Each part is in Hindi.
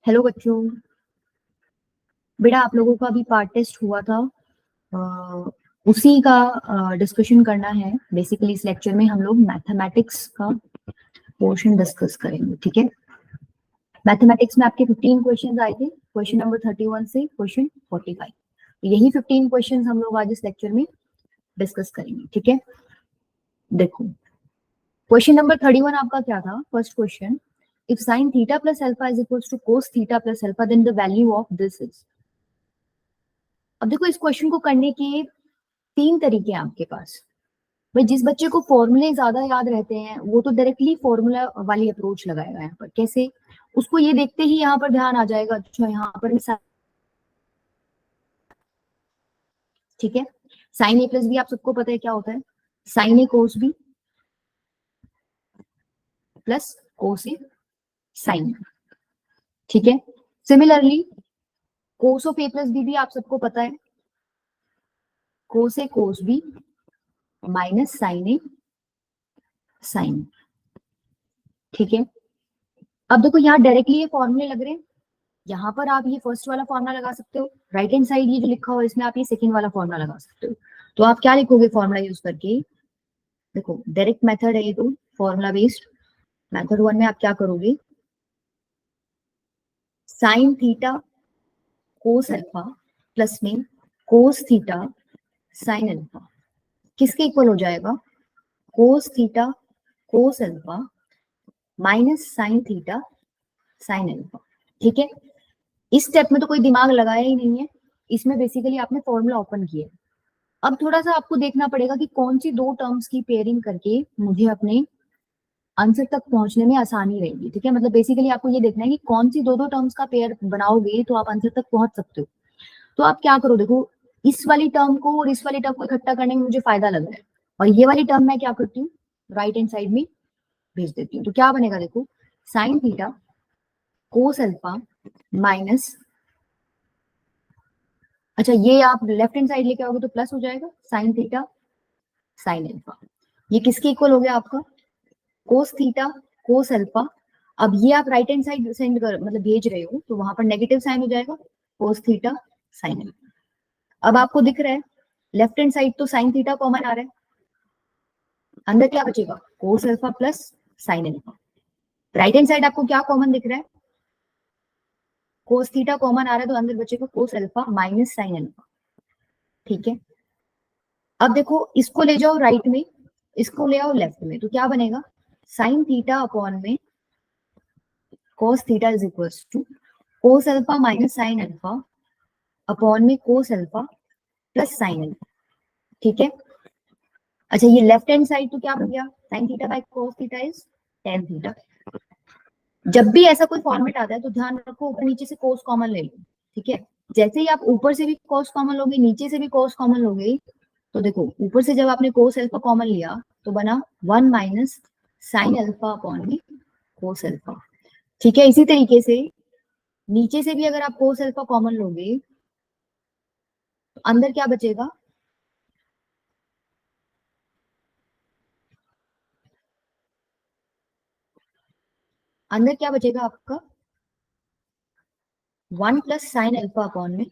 हेलो बच्चों, बेटा आप लोगों का अभी पार्ट टेस्ट हुआ था। उसी का डिस्कशन करना है। बेसिकली इस लेक्चर में हम लोग मैथमेटिक्स का पोर्शन डिस्कस करेंगे, ठीक है। मैथमेटिक्स में आपके 15 क्वेश्चंस आए थे, क्वेश्चन नंबर 31 से क्वेश्चन 45। यही 15 क्वेश्चंस हम लोग आज इस लेक्चर में डिस्कस करेंगे, ठीक है। देखो क्वेश्चन नंबर 31 आपका क्या था। First question, if sine theta plus alpha is equals to cos theta plus alpha then the value of this is. अब देखो इस क्वेश्चन को करने के 3 तरीके हैं आपके पास। भाई जिस बच्चे को फॉर्मूले ज्यादा याद रहते हैं वो तो डायरेक्टली फॉर्मूला वाली अप्रोच लगाएगा। यहाँ पर कैसे, उसको ये देखते ही यहाँ पर ध्यान आ जाएगा, अच्छा यहाँ पर मैं ठीक है। साइन ए प्लस बी आप सबको पता है क्या होता है, sine A cos B plus cos A sine, ठीक है। Similarly cos of A plus B भी आप सबको पता है, cos A cos B minus sine A sine, ठीक है। अब देखो यहाँ डायरेक्टली ये फॉर्मूले लग रहे हैं, यहाँ पर आप ये फर्स्ट वाला फॉर्मूला लगा सकते हो, राइट हैंड साइड ये जो लिखा हुआ है इसमें आप ये सेकंड वाला फॉर्मूला लगा सकते हो। तो आप क्या लिखोगे फॉर्मूला यूज करके, देखो डायरेक्ट मेथड है ये, तो फॉर्मूला बेस्ड मेथड 1 में आप क्या करोगे, sine theta cos alpha plus में कोस थीटा साइन अल्फा किसके इक्वल हो जाएगा, cos theta cos alpha minus sine theta sine alpha, ठीक है। इस स्टेप में तो कोई दिमाग लगाया ही नहीं है, इसमें बेसिकली आपने फॉर्मूला ओपन किया। अब थोड़ा सा आपको देखना पड़ेगा कि कौन सी दो टर्म्स की पेयरिंग करके मुझे अपने आंसर तक पहुंचने में आसानी रहेगी, ठीक है। मतलब बेसिकली आपको ये देखना है कि कौन सी दो दो टर्म्स का पेयर बनाओगे तो आप आंसर तक पहुंच सकते हो। तो आप क्या करो, देखो इस वाली टर्म को और इस वाली टर्म को इकट्ठा करने में मुझे फायदा लग रहा है, और ये वाली टर्म मैं क्या करती हूँ, राइट हैंड साइड में भेज देती हूँ। तो क्या बनेगा, देखो sine theta cos alpha minus, अच्छा ये आप लेफ्ट हैंड साइड लेके आओगे तो प्लस हो जाएगा साइन थीटा साइन अल्फा। ये किसके इक्वल हो गया आपका, कोस थीटा कोस अल्फा। अब ये आप राइट हैंड साइड सेंड कर मतलब भेज रहे हो तो वहां पर नेगेटिव साइन हो जाएगा, कोस थीटा साइन अल्फा। अब आपको दिख रहा है लेफ्ट हैंड साइड तो साइन थीटा कॉमन आ रहा है, अंदर क्या बचेगा, कोस alpha plus sine alpha. Right hand side आपको क्या कॉमन दिख रहा है, कोस थीटा कॉमन आ रहा है तो अंदर बचेगा कोस अल्फा माइनस साइन अल्फा, ठीक है। अब देखो इसको ले जाओ राइट में, इसको ले आओ लेफ्ट में, तो क्या बनेगा, साइन थीटा अपॉन में cos theta is equals to cos alpha minus sine alpha upon में cos alpha plus sine alpha, ठीक है। अच्छा ये लेफ्ट हैंड साइड तो क्या बन गया, sine theta by cos theta is tan theta. जब भी ऐसा कोई फॉर्मेट आता है तो ध्यान रखो ऊपर नीचे से कोस कॉमन ले लो, ठीक है। जैसे ही आप ऊपर से भी कोस कॉमन लोगे नीचे से भी कोस कॉमन लोगे, तो देखो ऊपर से जब आपने कोस अल्फा कॉमन लिया तो बना 1 माइनस साइन अल्फा अपॉन में कोस अल्फा, ठीक है। इसी तरीके से नीचे से भी अगर आप कोस अल्फा कॉमन लोगे तो अंदर क्या बचेगा, अंदर क्या बचेगा आपका 1 प्लस साइन अल्फा अपॉन में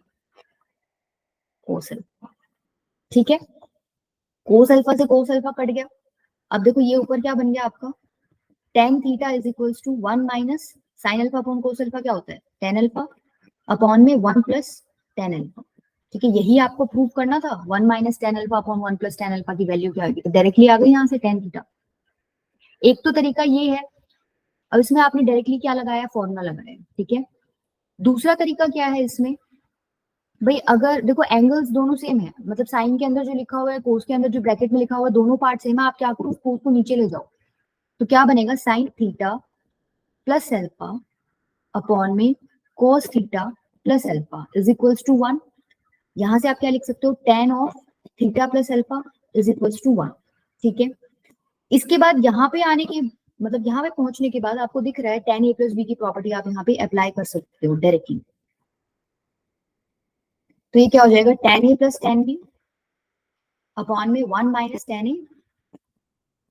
कोस अल्फा, ठीक है। कोस अल्फा से कोस अल्फा कट गया। अब देखो ये ऊपर क्या बन गया आपका, tan theta is equals to 1 minus sine alpha upon cos alpha क्या होता है, टेन अल्फा अपॉन में 1 प्लस टेन अल्फा, ठीक है। यही आपको प्रूव करना था, 1 minus tan alpha upon 1 plus tan alpha की वैल्यू क्या आएगी, तो डायरेक्टली आ गई यहाँ से टेन थीटा। एक तो तरीका ये है, अब इसमें आपने डायरेक्टली क्या लगाया, फॉर्मूला लगाया, ठीक है। दूसरा तरीका क्या है इसमें, भाई अगर देखो एंगल्स दोनों सेम है, मतलब साइन के अंदर जो लिखा हुआ है कोस के अंदर जो ब्रैकेट में लिखा हुआ है दोनों पार्ट सेम है, आप क्या करो कोस को नीचे ले जाओ, तो क्या बनेगा sine theta plus alpha upon में cos theta plus alpha is equals to 1। यहां से आप क्या लिख सकते हो, tan of theta plus alpha is equals to 1, ठीक है। इसके बाद यहाँ पे आने के मतलब यहाँ पे पहुंचने के बाद आपको दिख रहा है टेन ए प्लस बी की प्रॉपर्टी आप यहाँ पे अप्लाई कर सकते हो डायरेक्टली। तो ये क्या हो जाएगा, टेन ए प्लस टेन बी अपॉन में 1 माइनस टेन ए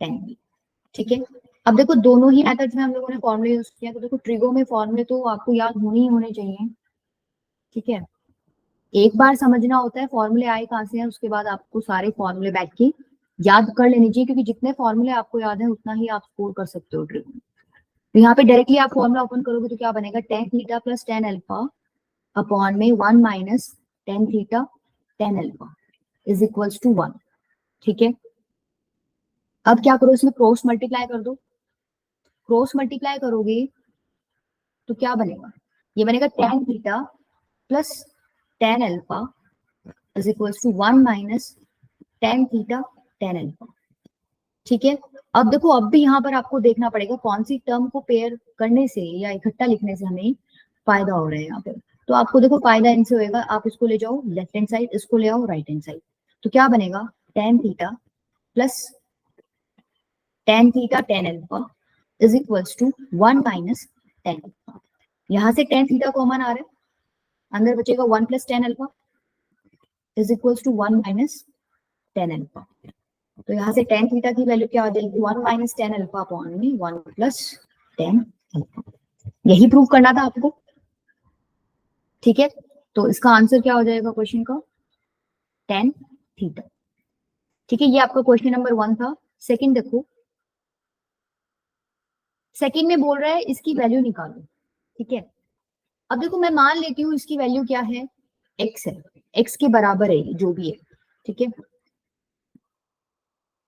टेन बी, ठीक है। अब देखो दोनों ही मेथड्स में हम लोगों ने फॉर्मूले यूज किया, तो देखो ट्रिगो में फॉर्मूले तो आपको याद होने ही होने चाहिए, ठीक है। एक बार समझना होता है फॉर्मूले आए कहाँ से हैं, उसके बाद आपको सारे फॉर्मूले बैठ के याद कर लेने चाहिए, क्योंकि जितने फॉर्मूले आपको याद है उतना ही आप स्कोर कर सकते हो ट्रिगो में। तो यहाँ पे डायरेक्टली आप फॉर्मूला ओपन करोगे तो क्या बनेगा, tan theta plus tan alpha upon में one minus tan theta tan alpha is equals to one, ठीक है। अब क्या करो, इसमें क्रॉस मल्टीप्लाई कर दो। क्रॉस मल्टीप्लाई करोगे तो क्या बनेगा, ये बनेगा tan theta plus tan alpha is equals to one minus tan theta tan alpha, ठीक है। अब देखो अब भी यहाँ पर आपको देखना पड़ेगा कौन सी टर्म को पेयर करने से या इकट्ठा लिखने से हमें फायदा हो रहा है यहाँ पे। तो आपको देखो फायदा इनसे होएगा, आप इसको ले जाओ लेफ्ट हैंड साइड, इसको ले आओ राइट हैंड साइड, तो क्या बनेगा, tan theta plus tan theta tan alpha is equals to one minus tan alpha. यहाँ से टेन थीटा कॉमन आ रहा है, अंदर बचेगा one plus tan alpha is equals to one minus tan alpha. तो यहाँ से टेन थीटा की वैल्यू क्या आ जाएगी, one minus tan alpha upon में वन प्लस टेन अल्फा। यही प्रूव करना था आपको, ठीक है। तो इसका आंसर क्या हो जाएगा क्वेश्चन का, टेन थीटा, ठीक है। ये आपका क्वेश्चन नंबर वन था। सेकंड देखो, सेकंड में बोल रहा है इसकी वैल्यू निकालो, ठीक है। अब देखो मैं मान लेती हूँ इसकी वैल्यू क्या है, एक्स है, एक्स के बराबर है जो भी है, ठीक है।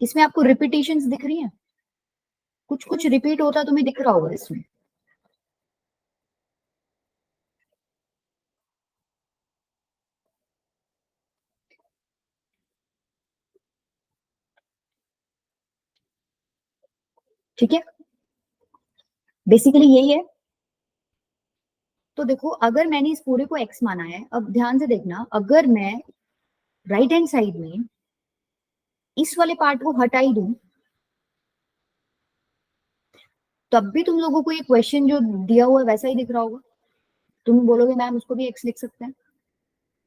इसमें आपको रिपीटेशंस दिख रही हैं, कुछ कुछ रिपीट होता तुम्हें दिख रहा होगा इसमें, ठीक है। बेसिकली यही है। तो देखो अगर मैंने इस पूरे को एक्स माना है, अब ध्यान से देखना, अगर मैं राइट हैंड साइड में इस वाले पार्ट को हटा ही दूं, तब भी तुम लोगों को ये क्वेश्चन जो दिया हुआ है वैसा ही दिख रहा होगा। तुम बोलोगे मैम उसको भी एक्स लिख सकते हैं,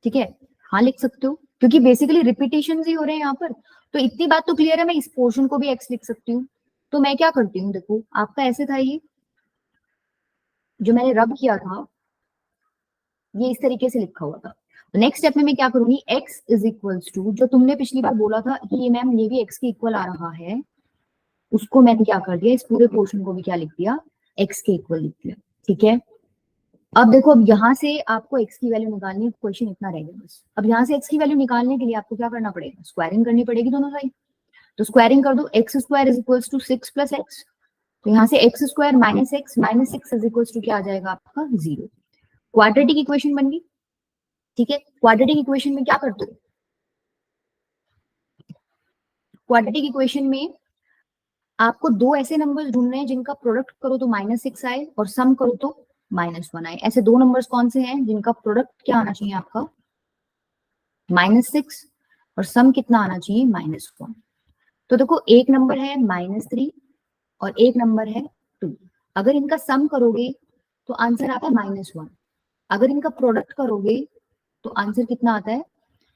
ठीक है। हाँ लिख सकते हो, क्योंकि बेसिकली रिपीटेशन ही हो रहे हैं यहाँ पर। तो इतनी बात तो क्लियर है, मैं इस पोर्शन को भी एक्स लिख सकती हूँ। तो मैं क्या करती हूँ, देखो आपका ऐसे था ये जो मैंने रब किया था, ये इस तरीके से लिखा हुआ था। नेक्स्ट स्टेप में मैं क्या करूंगी, x इज इक्वल्स टू, जो तुमने पिछली बार बोला था कि ये मैम ये भी x के इक्वल आ रहा है, उसको मैंने क्या कर दिया, इस पूरे पोर्शन को भी क्या लिख दिया, x के इक्वल लिख दिया, ठीक है। अब देखो अब यहाँ से आपको x की वैल्यू निकालनी है, क्वेश्चन इतना रह गया बस। अब यहाँ से x की वैल्यू निकालने के लिए आपको क्या करना पड़ेगा, स्क्वायरिंग करनी पड़ेगी दोनों साइड। तो स्क्वायरिंग कर दो, X square is equals to six plus X, तो यहाँ से X square minus six is equals to क्या आ जाएगा आपका, जीरो। क्वाड्रेटिक इक्वेशन बन गई, ठीक है। क्वाड्रेटिक इक्वेशन में क्या करते हो, क्वाड्रेटिक इक्वेशन में आपको दो ऐसे नंबर्स ढूंढने हैं जिनका प्रोडक्ट करो तो माइनस सिक्स आए और सम करो तो माइनस वन आए। ऐसे दो नंबर्स कौन से हैं जिनका प्रोडक्ट क्या आना चाहिए आपका, माइनस सिक्स, और सम कितना आना चाहिए, माइनस वन। तो देखो एक नंबर है माइनस थ्री और एक नंबर है टू। अगर इनका सम करोगे तो आंसर आता है माइनस वन, अगर इनका प्रोडक्ट करोगे तो आंसर कितना आता है,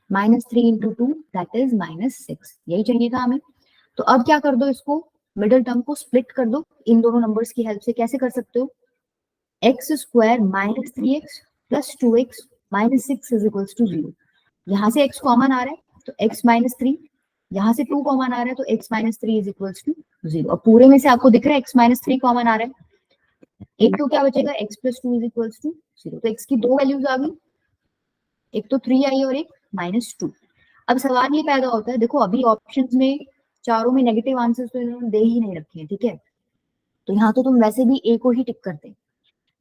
minus three into two that is minus six. यही चाहिए था हमें। तो अब क्या कर दो, इसको मिडिल टर्म को स्प्लिट कर दो इन दोनों नंबर्स की हेल्प से। कैसे कर सकते हो, X square minus three X plus two x minus six is equals to zero. यहाँ से x कॉमन आ रहा है तो x माइनस थ्री, यहाँ से टू कॉमन आ रहा है तो x minus three is equals to zero. अब पूरे में से आपको दिख रहा है x माइनस थ्री कॉमन आ रहा है, एक तो क्या बचेगा, x plus two is equals to zero. तो x की दो वैल्यूज आ गई, एक तो थ्री आई और एक माइनस टू। अब सवाल ये पैदा होता है, देखो अभी ऑप्शंस में चारों में नेगेटिव आंसर्स तो इन्होंने दे ही नहीं रखे हैं, ठीक है। तो यहाँ तो तुम वैसे भी ए को ही टिक करते,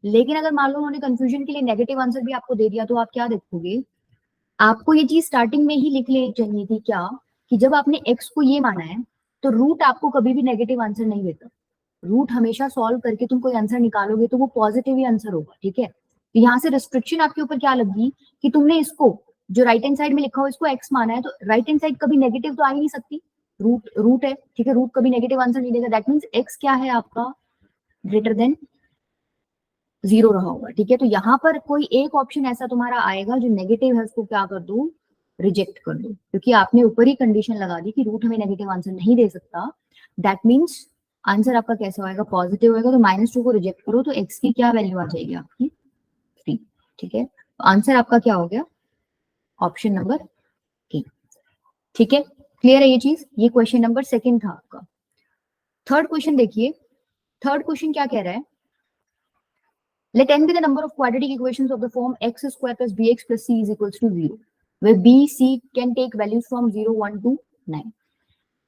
लेकिन अगर मान लो उन्होंने कंफ्यूजन के लिए नेगेटिव आंसर भी आपको दे दिया तो आप क्या देखोगे, आपको ये चीज स्टार्टिंग में ही लिख लेनी चाहिए थी क्या, कि जब आपने एक्स को ये माना है तो रूट आपको कभी भी नेगेटिव आंसर नहीं देता। रूट हमेशा सॉल्व करके तुम कोई आंसर निकालोगे तो वो पॉजिटिव ही आंसर होगा, ठीक है। तो यहाँ से रिस्ट्रिक्शन आपके ऊपर क्या लगी कि तुमने इसको जो राइट हैंड साइड में लिखा हो इसको एक्स माना है, तो राइट हैंड साइड कभी नेगेटिव तो आ ही नहीं सकती, रूट रूट है, ठीक है। रूट कभी नेगेटिव आंसर नहीं देगा, दैट मीन्स एक्स क्या है आपका, ग्रेटर देन जीरो रहा होगा, ठीक है। तो यहाँ पर कोई एक ऑप्शन ऐसा तुम्हारा आएगा जो नेगेटिव है, उसको क्या कर दो, रिजेक्ट कर दो, क्योंकि आपने ऊपर ही कंडीशन लगा दी कि रूट हमें नेगेटिव आंसर नहीं दे सकता। दैट मीन्स आंसर आपका कैसा होएगा, पॉजिटिव होएगा, तो -2 को रिजेक्ट करो तो x की क्या वैल्यू आ जाएगी आपकी 3। ठीक है, तो आंसर आपका क्या हो गया, ऑप्शन नंबर ए। ठीक है, क्लियर है ये चीज, ये क्वेश्चन नंबर सेकंड था आपका। थर्ड क्वेश्चन देखिए, थर्ड क्वेश्चन क्या कह रहा है, let n be the number of quadratic equations of the form x square plus bx plus c is equals to 0 where b c can take values from 0 1 to 9।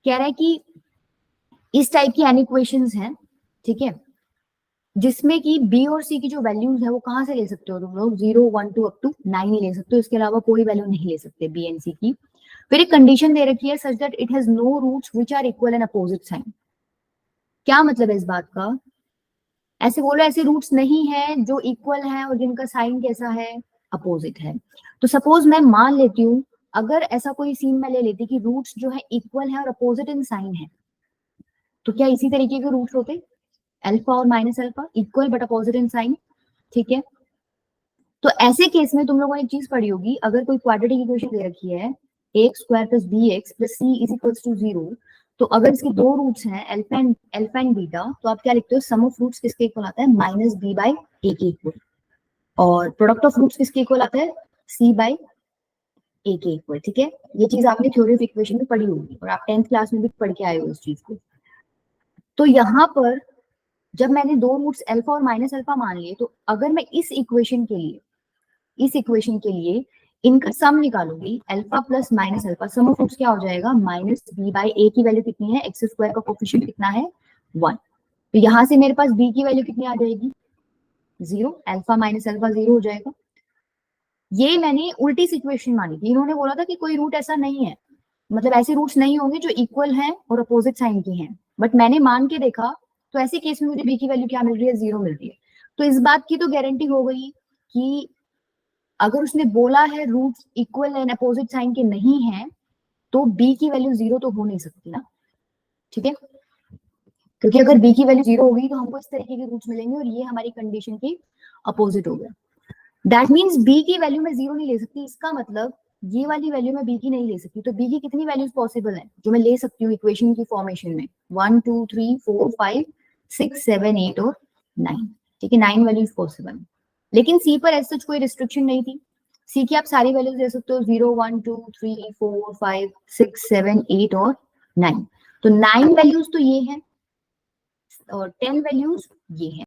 कह रहा है कि इस टाइप की n इक्वेशंस हैं, ठीक है, जिसमें कि b और c की जो वैल्यूज है वो कहां से ले सकते हो तुम लोग, 0 1 2 अप टू 9 ही ले सकते हो, इसके अलावा कोई वैल्यू नहीं ले सकते b एंड c की। फिर एक कंडीशन दे रखी है such that it has no roots which are equal and opposite sign. क्या मतलब है इस बात का, ऐसे बोलो ऐसे रूट्स नहीं है जो इक्वल है और जिनका साइन कैसा है, अपोजिट है। तो सपोज मैं मान लेती हूँ, अगर ऐसा कोई सीन मैं ले लेती कि रूट्स जो है इक्वल है और अपोजिट इन साइन है, तो क्या इसी तरीके के रूट्स होते, अल्फा और minus alpha, equal but opposite in sign. ठीक है, तो ऐसे केस में तुम लोगों ने एक चीज पढ़ी होगी, अगर कोई क्वाड्रेटिक इक्वेशन दे रखी है x square plus B x plus C is equals to 0, तो अगर इसके दो रूट्स हैं अल्फा एंड बीटा, तो आप क्या लिखते हो, सम ऑफ रूट्स किसके इक्वल आता है, माइनस बी बाई ए के इक्वल, और प्रोडक्ट ऑफ रूट्स किसके इक्वल आता है, सी बाई ए के इक्वल। ठीक है, ये चीज आपने थ्योरी ऑफ इक्वेशन में पढ़ी होगी और आप 10th क्लास में भी पढ़ के आए हो इस चीज को। तो यहाँ पर जब मैंने दो रूट्स अल्फा और माइनस अल्फा मान लिए, तो अगर मैं इस इक्वेशन के लिए इनका सम निकालूंगी, alpha plus minus alpha, sum of roots क्या हो जाएगा, माइनस बी बाई ए की वैल्यू कितनी है, एक्स स्क्वायर का कोफिशिएंट कितना है 1, तो यहां से मेरे पास बी की वैल्यू कितनी आ जाएगी 0, अल्फा माइनस अल्फा 0 हो जाएगा। ये मैंने उल्टी सिचुएशन मानी थी, इन्होंने बोला था कि कोई रूट ऐसा नहीं है, मतलब ऐसे रूट्स नहीं होंगे जो इक्वल हैं और अपोजिट साइन के हैं, बट मैंने मान के देखा तो ऐसे केस में मुझे बी की वैल्यू क्या मिल रही है, 0 मिल रही है। तो इस बात की तो गारंटी हो गई कि अगर उसने बोला है roots equal and opposite sign के नहीं है, तो बी की वैल्यू 0 तो हो नहीं सकती ना। ठीक है, क्योंकि अगर बी की वैल्यू 0 होगी तो हमको इस तरीके के रूट्स मिलेंगे और ये हमारी कंडीशन की अपोजिट हो गया। दैट मीन्स बी की वैल्यू में 0 नहीं ले सकती, इसका मतलब ये वाली वैल्यू में बी की नहीं ले सकती। तो बी की कितनी वैल्यूज पॉसिबल है जो मैं ले सकती हूँ इक्वेशन की फॉर्मेशन में, 1 2 3 4 5 6 7 8 और 9। ठीक है, 9 वैल्यूज पॉसिबल। लेकिन सी पर ऐसा कोई रिस्ट्रिक्शन नहीं थी, सी की आप सारी वैल्यूज दे सकते हो, 0 1 2 3 4 5 6 7 8 और 9। तो 9 वैल्यूज तो ये है और 10 वैल्यूज ये है।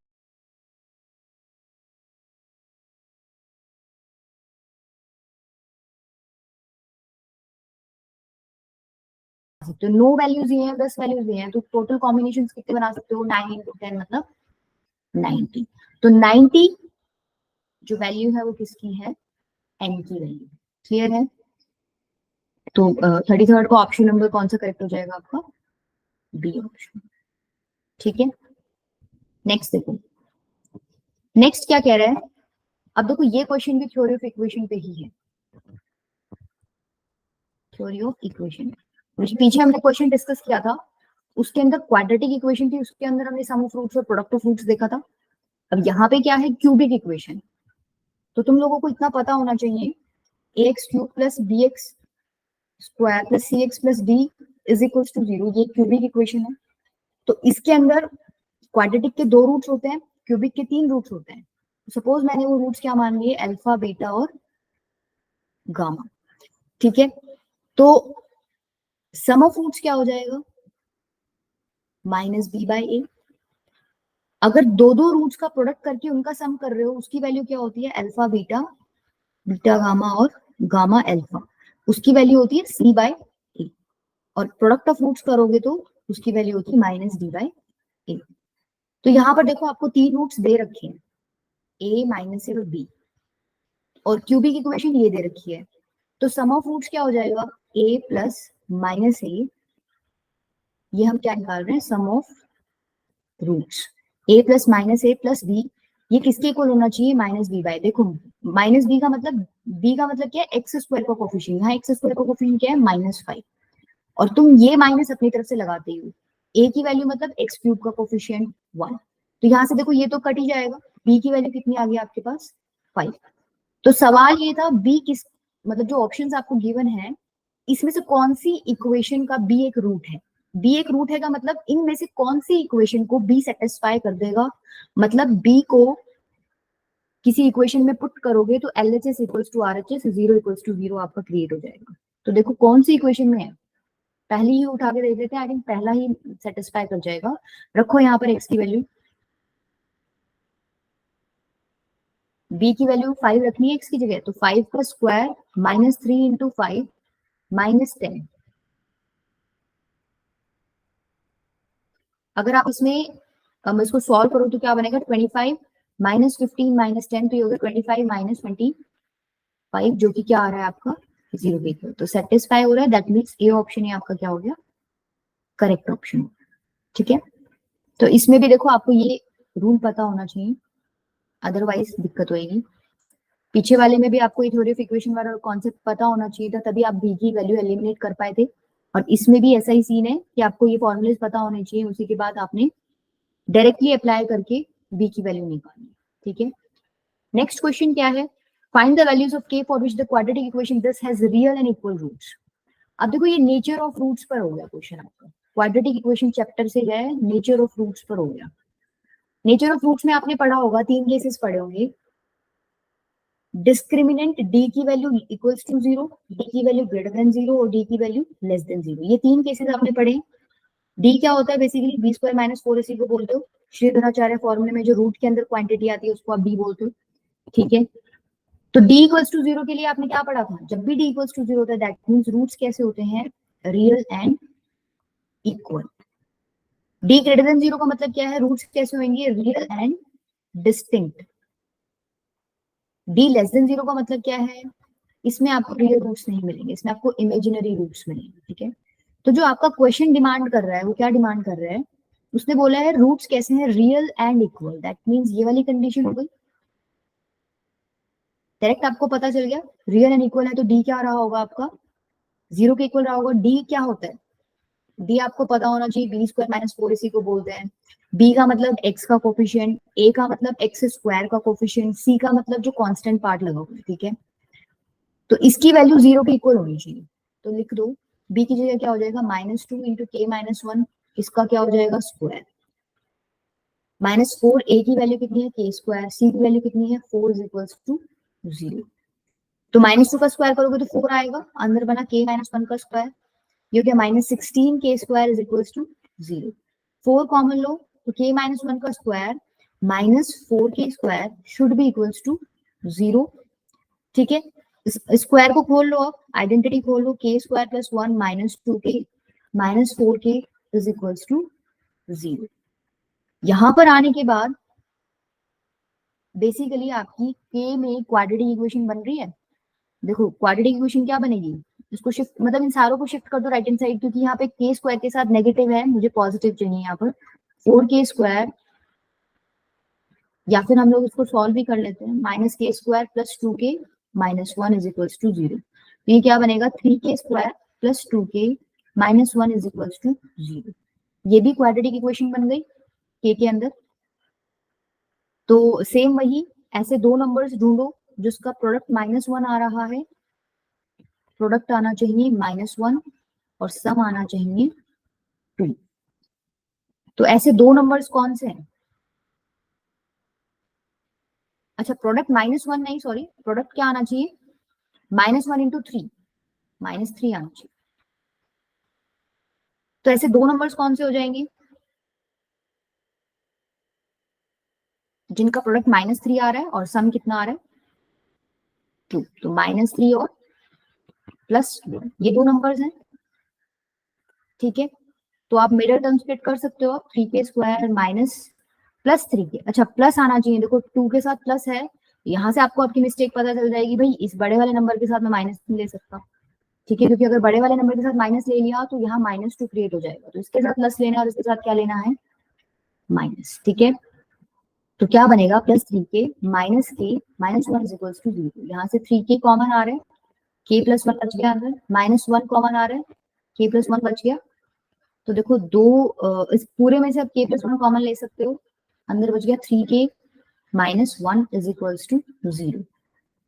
तो 9 वैल्यूज ये हैं, 10 वैल्यूज ये हैं, तो टोटल कॉम्बिनेशन कितने बना सकते हो, 9 into 10 मतलब 90। तो 90 जो वैल्यू है वो किसकी है, n की वैल्यू। क्लियर है, तो 33rd का ऑप्शन नंबर कौन सा करेक्ट हो जाएगा आपका, बी ऑप्शन। ठीक है, नेक्स्ट देखो, नेक्स्ट क्या कह रहा है। अब देखो ये क्वेश्चन भी थ्योरी ऑफ इक्वेशन पे ही है, थ्योरी ऑफ इक्वेशन। पीछे हमने क्वेश्चन डिस्कस किया था, उसके अंदर क्वाड्रेटिक इक्वेशन थी, उसके अंदर हमने सम ऑफ रूट्स और प्रोडक्ट ऑफ रूट्स देखा था। अब यहाँ पे क्या है, क्यूबिक इक्वेशन। तो तुम लोगों को इतना पता होना चाहिए, X cube plus B X square plus C X plus D is equal to 0, ये क्यूबिक इक्वेशन है। तो इसके अंदर क्वाड्रेटिक के 2 रूट्स होते हैं, क्यूबिक के 3 रूट्स होते हैं। सपोज मैंने वो रूट्स क्या मान लिए, अल्फा बीटा और गामा। ठीक है, तो सम ऑफ रूट्स क्या हो जाएगा, माइनस बी बाई ए। अगर दो दो रूट्स का प्रोडक्ट करके उनका सम कर रहे हो, उसकी वैल्यू क्या होती है, अल्फा बीटा, बीटा गामा और गामा अल्फा, उसकी वैल्यू होती है सी बाय ए। और प्रोडक्ट ऑफ रूट्स करोगे तो उसकी वैल्यू होती है माइनस डी बाय ए। तो यहाँ पर देखो आपको 3 रूट्स दे रखे हैं, ए माइनस ए और बी, और क्यूबिक इक्वेशन ये दे रखी है। तो सम ऑफ रूट्स क्या हो जाएगा, ए प्लस माइनस ए, ये हम क्या निकाल रहे हैं, sum of roots, a plus minus a plus b, ये किसके इक्वल होना चाहिए, माइनस बी बाय। देखो माइनस बी का मतलब, बी का मतलब क्या है, एक्स स्क्वायर का कोफिशिएंट, यहाँ एक्स स्क्वायर का कोफिशिएंट क्या है, -5, और तुम ये माइनस अपनी तरफ से लगाते हो, ए की वैल्यू मतलब एक्स क्यूब का कोफिशिएंट 1, तो यहाँ से देखो ये तो कट ही जाएगा, बी की वैल्यू कितनी आ गई आपके पास 5। तो सवाल ये था बी किस, मतलब जो ऑप्शंस आपको गिवन है इसमें से कौन सी इक्वेशन का बी एक रूट है। बी एक रूट है का मतलब इनमें से कौन सी इक्वेशन को बी सेटिस्फाई कर देगा, मतलब बी को किसी इक्वेशन में पुट करोगे तो LHS equals to RHS, 0 equals to 0 आपका क्रिएट हो जाएगा। तो देखो कौन सी इक्वेशन में है, पहली ही उठा के देख लेते हैं, आई थिंक पहला ही सेटिस्फाई कर जाएगा। रखो यहाँ पर x की वैल्यू, b की वैल्यू 5 रखनी है x की जगह, तो 5 का स्क्वायर -3 इंटू 5 -10। अगर आप इसको सॉल्व करो तो क्या बनेगा, 25 -15 -10, तो ये होगा 25 -25, जो कि क्या आ रहा है आपका 0 के इक्वल। तो सेटिस्फाई हो रहा है, दैट मीन्स ए ऑप्शन ही आपका क्या हो गया, करेक्ट ऑप्शन। ठीक है, तो इसमें भी देखो आपको ये रूल पता होना चाहिए, अदरवाइज दिक्कत होगी। पीछे वाले में भी आपको ये थ्योरी ऑफ इक्वेशन वाला कॉन्सेप्ट पता होना चाहिए था, तभी आप बी की वैल्यू एलिमिनेट कर पाए थे। और इसमें भी ऐसा ही सीन है कि आपको ये फॉर्मूलेज पता होने चाहिए, उसी के बाद आपने डायरेक्टली अप्लाई करके बी की वैल्यू निकालनी। ठीक है, नेक्स्ट क्वेश्चन क्या है, find the values of k for which the quadratic equation this has real and equal roots. अब देखो ये नेचर ऑफ रूट्स पर हो गया क्वेश्चन आपका, क्वाड्रेटिक इक्वेशन चैप्टर से गए नेचर ऑफ रूट्स पर हो गया। नेचर ऑफ रूट्स में आपने पढ़ा होगा, 3 केसेस पढ़े होंगे, डिस्क्रिमिनेंट d की वैल्यू इक्वल्स टू 0, d की वैल्यू ग्रेटर देन 0 और d की वैल्यू लेस देन 0। ये 3 केसेस आपने पढ़े। d क्या होता है, basically b square minus 4ac को बोलते हो, श्रीधराचार्य फॉर्मूले में जो रूट के अंदर क्वांटिटी आती है उसको आप d बोलते हो। ठीक है, तो d इक्वल्स टू 0 के लिए आपने क्या पढ़ा था, जब भी d इक्वल्स टू 0 होता है दैट मींस रूट्स कैसे होते हैं, real and equal. d greater than 0 का मतलब क्या है, रूट्स कैसे होंगे, real and distinct. d less than 0 का मतलब क्या है, इसमें आपको रियल रूट्स नहीं मिलेंगे, इसमें आपको इमेजिनरी रूट्स मिलेंगे। ठीक है, तो जो आपका क्वेश्चन डिमांड कर रहा है वो क्या डिमांड कर रहा है, उसने बोला है रूट्स कैसे हैं, real and equal, that means ये वाली कंडीशन हो गई। डायरेक्ट आपको पता चल गया रियल एंड इक्वल है, तो डी क्या रहा होगा आपका, 0 के इक्वल रहा होगा। डी क्या होता है, डी आपको पता होना चाहिए, बी स्क्वायर माइनस 4ac को बोलते हैं। बी का मतलब एक्स का कोफिशिएंट, ए का मतलब एक्स स्क्वायर का कोफिशिएंट, सी का मतलब जो कांस्टेंट पार्ट लगा हुआ है। ठीक है, तो इसकी वैल्यू 0 के इक्वल होनी चाहिए, तो लिख दो b की जगह क्या हो जाएगा, -2 इंटू k -1, इसका क्या हो जाएगा स्क्वायर, -4, a की वैल्यू कितनी है k स्क्वायर, c की वैल्यू कितनी है 4 इज इक्वल्स टू 0। तो -2 का स्क्वायर करोगे तो 4 आएगा, अंदर बना k -1 का स्क्वायर, ये क्या -16 k square is equals to 0। 4 common लो तो k -1 का square -4 k square should be equals to 0। ठीक है, स्क्वायर को खोल लो, आप आइडेंटिटी खोल लो, k square plus 1 -2k -4k is equals to 0। यहां पर आने के बाद बेसिकली आपकी k में क्वाड्रेटिक इक्वेशन बन रही है। देखो क्वाड्रेटिक इक्वेशन क्या बनेगी, इसको शिफ्ट मतलब इन सारों को शिफ्ट कर दो राइट हैंड साइड, क्योंकि यहाँ पे k स्क्वायर के साथ नेगेटिव है, मुझे पॉजिटिव चाहिए यहाँ पर 4k स्क्वायर, या फिर हम लोग इसको सॉल्व भी कर लेते हैं, -k square plus 2k -1 is equals to 0। तो ये क्या बनेगा, 3k square plus 2k -1 is equals to 0। ये भी क्वाड्रेटिक इक्वेशन बन गई k के अंदर। तो सेम वही, ऐसे दो नंबर्स ढूंढो जिसका प्रोडक्ट -1 आ रहा है, प्रोडक्ट आना चाहिए -1 और सम आना चाहिए 2। तो ऐसे दो नंबर्स कौन से हैं, अच्छा प्रोडक्ट -1 नहीं, सॉरी, प्रोडक्ट क्या आना चाहिए, -1 इंटू 3, -3 आना चाहिए। तो ऐसे दो नंबर्स कौन से हो जाएंगे, जिनका प्रोडक्ट -3 आ रहा है और सम कितना आ रहा है 2, तो -3 और +1, ये दो नंबर्स हैं। ठीक है, तो आप मिडल टर्म स्प्लिट कर सकते हो, 3k square minus plus 3k, अच्छा प्लस आना चाहिए, देखो 2 के साथ प्लस है, यहाँ से आपको आपकी मिस्टेक पता चल जाएगी, भाई इस बड़े वाले नंबर के साथ मैं माइनस नहीं ले सकता। ठीक है, क्योंकि अगर बड़े वाले नंबर के साथ माइनस ले लिया तो यहाँ -2 क्रिएट हो जाएगा, तो इसके साथ प्लस लेना है और इसके साथ क्या लेना है माइनस। ठीक है, तो क्या बनेगा, +3k -k -1 is equals to 0। यहाँ से 3k कॉमन आ रहा है, k + 1 बच गया, अंदर -1 कॉमन आ रहा है, k + 1 बच गया। तो देखो इस पूरे में से आप k + 1 कॉमन ले सकते हो, अंदर बच गया 3k -1 इज इक्वल्स टू 0।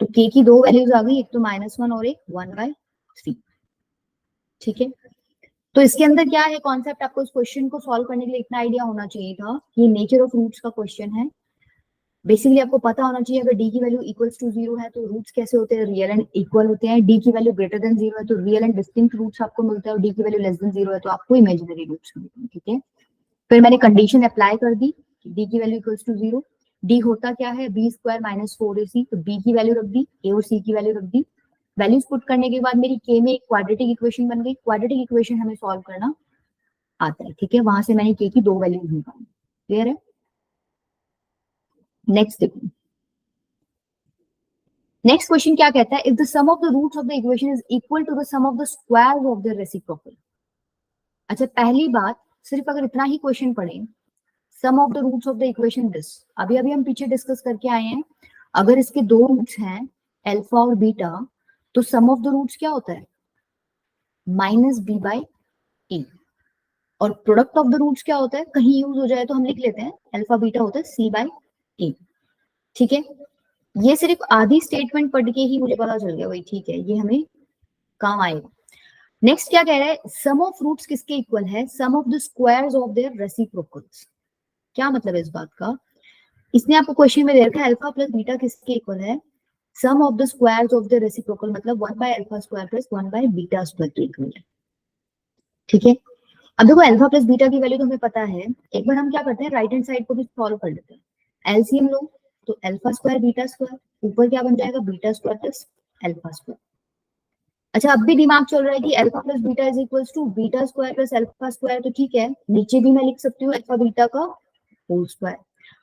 तो k की दो वैल्यूज आ गई, एक तो -1 और एक 1/3। ठीक है, तो इसके अंदर क्या है कॉन्सेप्ट, आपको इस क्वेश्चन को सॉल्व करने के लिए इतना आइडिया होना चाहिए था कि नेचर ऑफ रूट्स का क्वेश्चन है। बेसिकली आपको पता होना चाहिए अगर डी की वैल्यू इक्वल्स टू 0 है तो रूट्स कैसे होते हैं, रियल एंड इक्वल होते हैं। डी की वैल्यू ग्रेटर देन 0 है तो रियल एंड डिस्टिंक्ट रूट्स आपको मिलते हैं, और डी की वैल्यू लेस देन 0 है तो आपको इमेजिनरी रूट्स मिलते हैं। ठीक है, फिर मैंने कंडीशन अप्लाई कर दी, डी की वैल्यू इक्वल्स टू 0। डी होता क्या है, बी स्क्वायर माइनस 4ac, तो बी की वैल्यू रख दी, ए और सी की वैल्यू रख दी। वैल्यूज पुट करने के बाद मेरी के में एक क्वाड्रेटिक इक्वेशन बन गई। क्वाड्रेटिक इक्वेशन हमें सॉल्व करना आता है। ठीक है, वहां से मैंने के की दो वैल्यूज निकाली। क्लियर है? नेक्स्ट देखो, नेक्स्ट क्वेश्चन क्या कहता है, if the sum of the roots of the equation is equal to the sum of the squares of the reciprocal. अच्छा, पहली बात, सिर्फ अगर इतना ही क्वेश्चन पढ़े, sum of the roots of the equation this, अभी अभी हम पीछे डिस्कस करके आए हैं, अगर इसके दो रूट्स हैं अल्फा और बीटा, तो सम ऑफ द रूट्स क्या होता है, माइनस बी बाई ए। और प्रोडक्ट ऑफ द रूट्स क्या होता है, कहीं यूज हो जाए तो हम लिख लेते हैं अल्फा बीटा होता है सी बाई ए। ठीक है, ये सिर्फ आधी स्टेटमेंट पढ़ के ही मुझे पता चल गया, वही ठीक है, ये हमें काम आएगा। नेक्स्ट क्या कह रहा है, सम ऑफ रूट्स किसके इक्वल है, sum of the squares of their reciprocals. क्या मतलब है इस बात का, इसने आपको क्वेश्चन में दे रखा है अल्फा प्लस बीटा किसके इक्वल है, sum of the squares of the reciprocal, मतलब 1 by alpha square plus 1 by beta square के इक्वल है। ठीक है, अब देखो अल्फा प्लस बीटा की वैल्यू तो हमें पता है, एक बार हम क्या करते हैं राइट हैंड साइड को भी सॉल्व कर लेते हैं। एलसीएम लो तो अल्फा स्क्वायर बीटा स्क्वायर, ऊपर क्या बन जाएगा, beta square plus alpha square. अच्छा, अब भी दिमाग चल रहा है कि alpha plus beta is equals to beta square plus alpha square, तो ठीक है, नीचे भी मैं लिख सकती हूँ अल्फा बीटा का होल स्क्वायर।